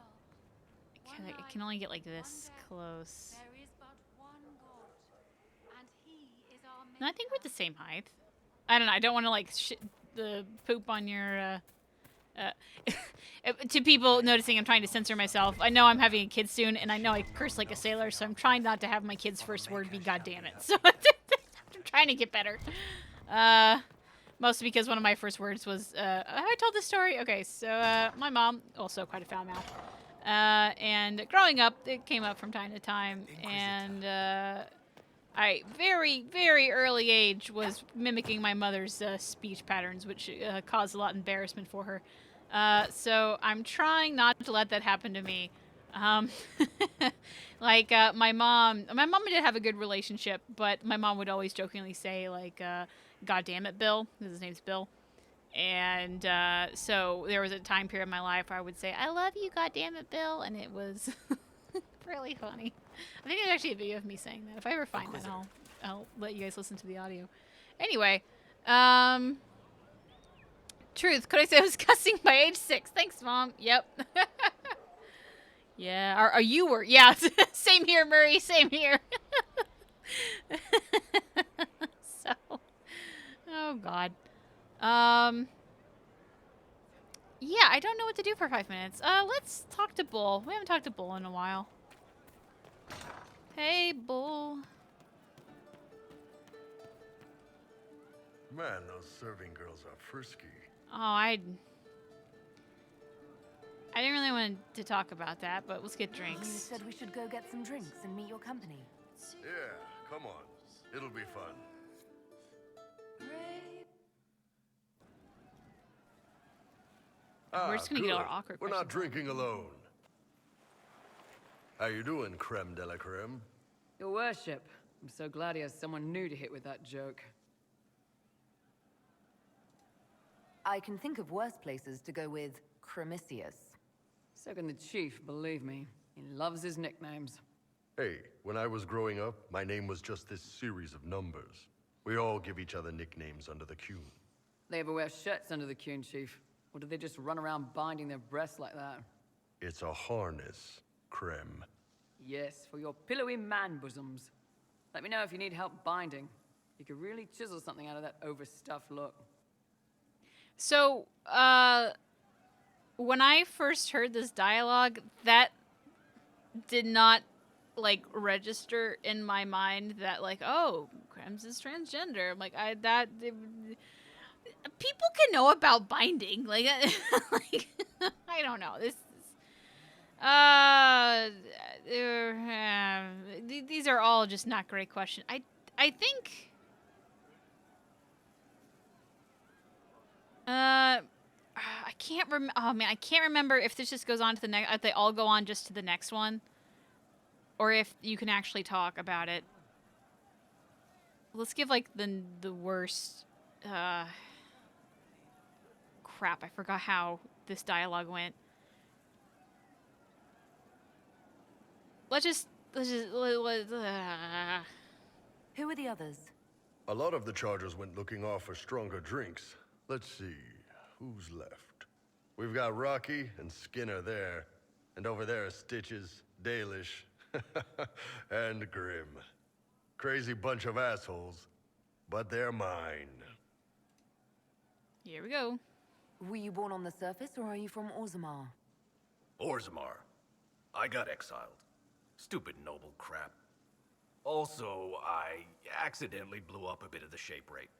I can only get like this close. There is but one God, and He is our Maker. No, I think we're the same height. I don't know. I don't want to like the poop on your... to people noticing I'm trying to censor myself. I know I'm having a kid soon, and I know I curse like a sailor, so I'm trying not to have my kid's first word be "goddammit." So I'm trying to get better. Mostly because one of my first words was, have I told this story? Okay, so my mom, also quite a foul mouth, and growing up, it came up from time to time, and I, very, very early age, was mimicking my mother's speech patterns, which caused a lot of embarrassment for her. So I'm trying not to let that happen to me. Like, my mom did have a good relationship, but my mom would always jokingly say, like, God damn it, Bill, because his name's Bill. And so there was a time period in my life where I would say, I love you, God damn it, Bill, and it was really funny. I think there's actually a video of me saying that. If I ever find that, I'll let you guys listen to the audio. Anyway, truth, could I say I was cussing by age 6? Thanks, Mom. Yep. Yeah, are you were? Yeah, same here, Murray, same here. So, oh God. Yeah, I don't know what to do for 5 minutes. Let's talk to Bull. We haven't talked to Bull in a while. Hey, Bull. Man, those serving girls are frisky. Oh, I didn't really want to talk about that, but let's get drinks. You said we should go get some drinks and meet your company. Yeah, come on. It'll be fun. We're just gonna get all awkward We're not questions. drinking alone. How you doing, creme de la creme? Your worship, I'm so glad he has someone new to hit with that joke. I can think of worse places to go with Cremisius. So can the chief, believe me. He loves his nicknames. Hey, when I was growing up, my name was just this series of numbers. We all give each other nicknames under the Qun. They ever wear shirts under the Qun, chief? Or do they just run around binding their breasts like that? It's a harness, creme. Yes, for your pillowy man bosoms. Let me know if you need help binding. You could really chisel something out of that overstuffed look. So, when I first heard this dialogue, that did not, like, register in my mind that, like, oh, Krems is transgender. I'm like, people can know about binding. Like, like I don't know. These are all just not great questions. I think... I can't remember. Oh man, I can't remember if this just goes on to the next. If they all go on just to the next one, or if you can actually talk about it. Let's give like the worst. Crap! I forgot how this dialogue went. Let's just. Who are the others? A lot of the Chargers went looking off for stronger drinks. Let's see, who's left? We've got Rocky and Skinner there. And over there are Stitches, Dalish, and Grim. Crazy bunch of assholes, but they're mine. Here we go. Were you born on the surface, or are you from Orzammar? Orzammar. I got exiled. Stupid noble crap. Also, I accidentally blew up a bit of the shape rate.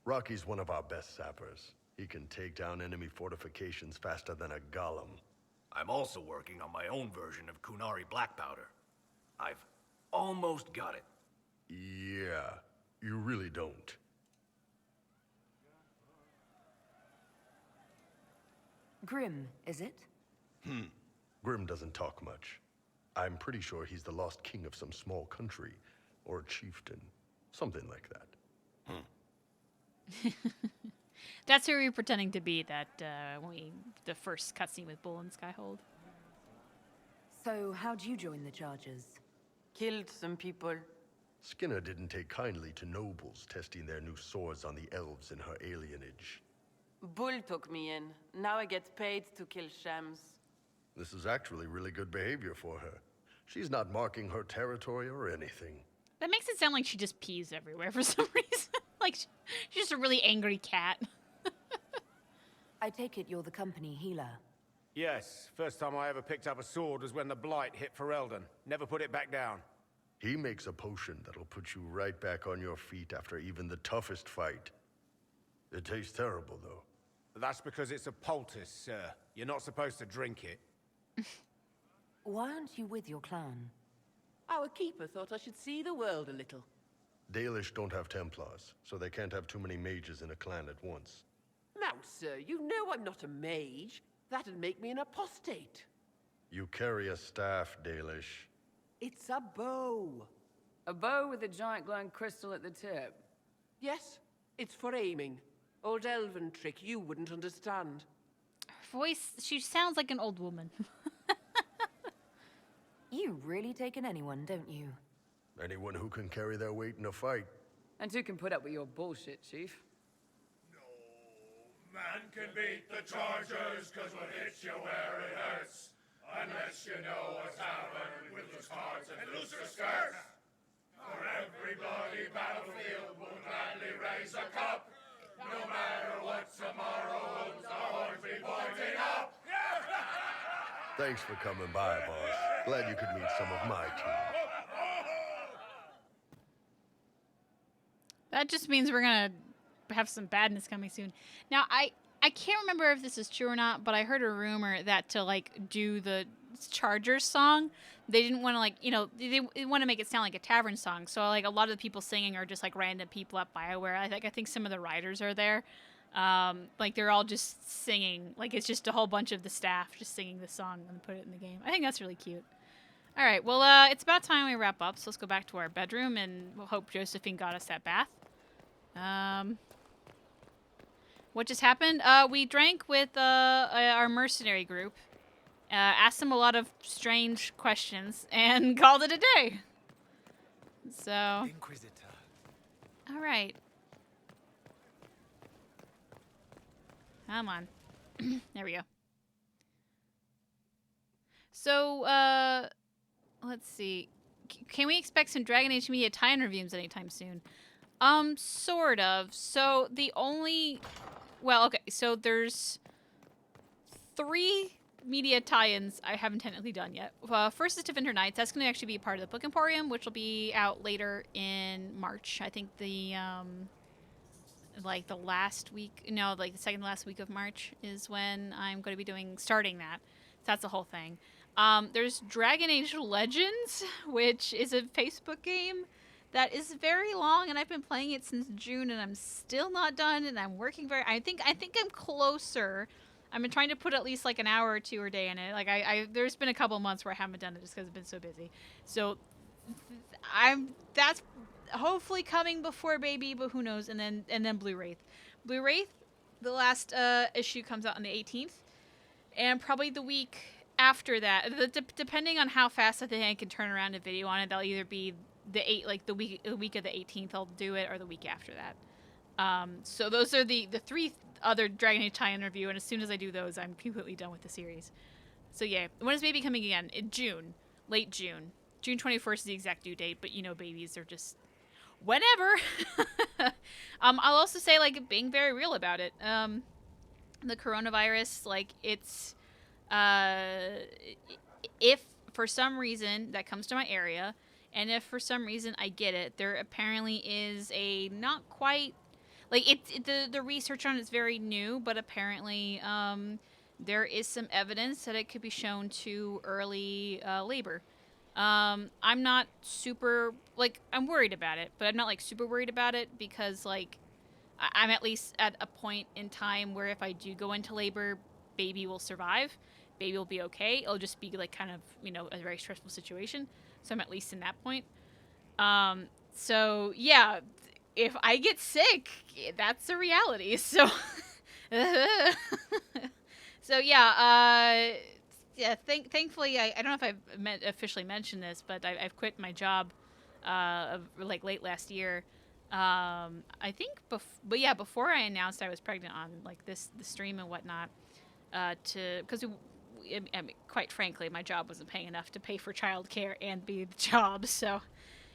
Rocky's one of our best sappers. He can take down enemy fortifications faster than a golem. I'm also working on my own version of Kunari black powder. I've almost got it. Yeah, you really don't. Grim, is it? Grim doesn't talk much. I'm pretty sure he's the lost king of some small country, or chieftain. Something like that. That's who we were pretending to be. That the first cutscene with Bull and Skyhold. So how'd you join the Chargers? Killed some people. Skinner didn't take kindly to nobles testing their new swords on the elves in her alienage. Bull took me in. Now I get paid to kill shams. This is actually really good behavior for her. She's not marking her territory or anything. That makes it sound like she just pees everywhere for some reason. Like, she's just a really angry cat. I take it you're the company healer. Yes, first time I ever picked up a sword was when the Blight hit Ferelden. Never put it back down. He makes a potion that'll put you right back on your feet after even the toughest fight. It tastes terrible, though. That's because it's a poultice, sir. You're not supposed to drink it. Why aren't you with your clan? Our keeper thought I should see the world a little. Dalish don't have Templars, so they can't have too many mages in a clan at once. Now, sir, you know I'm not a mage. That'd make me an apostate. You carry a staff, Dalish. It's a bow. A bow with a giant glowing crystal at the tip. Yes, it's for aiming. Old elven trick you wouldn't understand. Her voice, she sounds like an old woman. You really take in anyone, don't you? Anyone who can carry their weight in a fight. And who can put up with your bullshit, Chief? Man can beat the Chargers, cause what hits you where it hurts. Unless you know a tavern with loose cards and looser skirts. For every bloody battlefield we'll gladly raise a cup. No matter what tomorrow holds, our horns be pointing up. Thanks for coming by, boss. Glad you could meet some of my team. That just means we're gonna have some badness coming soon. Now, I can't remember if this is true or not, but I heard a rumor that to like do the Chargers song, they didn't want to like, you know, they want to make it sound like a tavern song. So like a lot of the people singing are just like random people at BioWare. I think some of the writers are there. Like they're all just singing, like it's just a whole bunch of the staff just singing the song and put it in the game. I think that's really cute. All right, well, it's about time we wrap up, so let's go back to our bedroom and we'll hope Josephine got us that bath. What just happened? We drank with our mercenary group, asked them a lot of strange questions, and called it a day. So. Inquisitor. All right. Come on. There we go. So, let's see. Can we expect some Dragon Age Media tie-in reviews anytime soon? Sort of. So the only... Well, okay, so there's 3 media tie-ins I haven't technically done yet. First is TEVINTER Nights. That's going to actually be part of the Book Emporium, which will be out later in March. I think the, like the last week... No, like the second to last week of March is when I'm going to be starting that. So that's the whole thing. There's Dragon Age Legends, which is a Facebook game that is very long, and I've been playing it since June, and I'm still not done, and I'm working I think I'm closer. I've been trying to put at least like an hour or 2 a day in it. Like there's been a couple months where I haven't done it just because I've been so busy. So that's hopefully coming before Baby, but who knows? And then Blue Wraith. Blue Wraith, the last issue comes out on the 18th, and probably the week after that, depending on how fast I think I can turn around a video on it, that'll either be the week of the 18th I'll do it, or the week after that. So those are the 3 other Dragon Age tie-in review, and as soon as I do those, I'm completely done with the series. So yeah, when is Baby coming again? In June, late June. June 21st is the exact due date, but you know, babies are just whenever. I'll also say, like, being very real about it. The coronavirus, like, it's if for some reason that comes to my area, and if for some reason I get it, there apparently is a not quite, like, the research on it's very new, but apparently there is some evidence that it could be shown to early labor. I'm not super, like, I'm worried about it, but I'm not, like, super worried about it because, like, I'm at least at a point in time where if I do go into labor, Baby will survive. Baby will be okay. It'll just be, like, kind of, you know, a very stressful situation. So I'm at least in that point. So, yeah, if I get sick, that's a reality. So, so yeah, thankfully, I don't know if I've officially mentioned this, but I've quit my job, like, late last year. I think, but yeah, before I announced I was pregnant on, like, the stream and whatnot, because I mean, quite frankly, my job wasn't paying enough to pay for childcare and be the job, so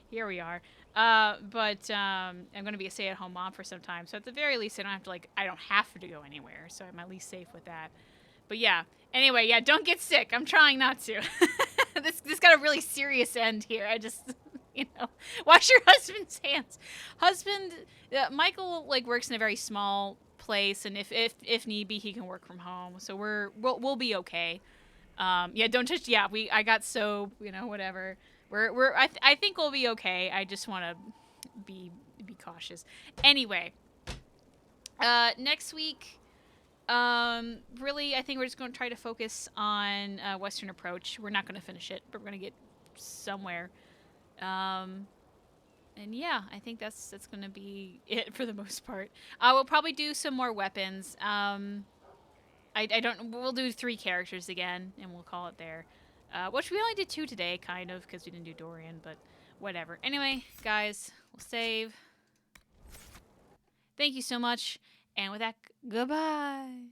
here we are. But I'm going to be a stay-at-home mom for some time, so at the very least, I don't have to go anywhere, so I'm at least safe with that. But yeah, anyway, yeah, don't get sick. I'm trying not to. This got a really serious end here. I just, you know, wash your husband's hands. Michael, like, works in a very small place, and if need be, he can work from home, so we'll be okay. Yeah, don't just, yeah, I got so, you know, whatever, I think we'll be okay. I just want to be cautious. Anyway, next week, really, I think we're just going to try to focus on Western Approach. We're not going to finish it, but we're going to get somewhere. And yeah, I think that's going to be it for the most part. We'll probably do some more weapons. We'll do 3 characters again, and we'll call it there. Which we only did 2 today, kind of, because we didn't do Dorian, but whatever. Anyway, guys, we'll save. Thank you so much, and with that, goodbye.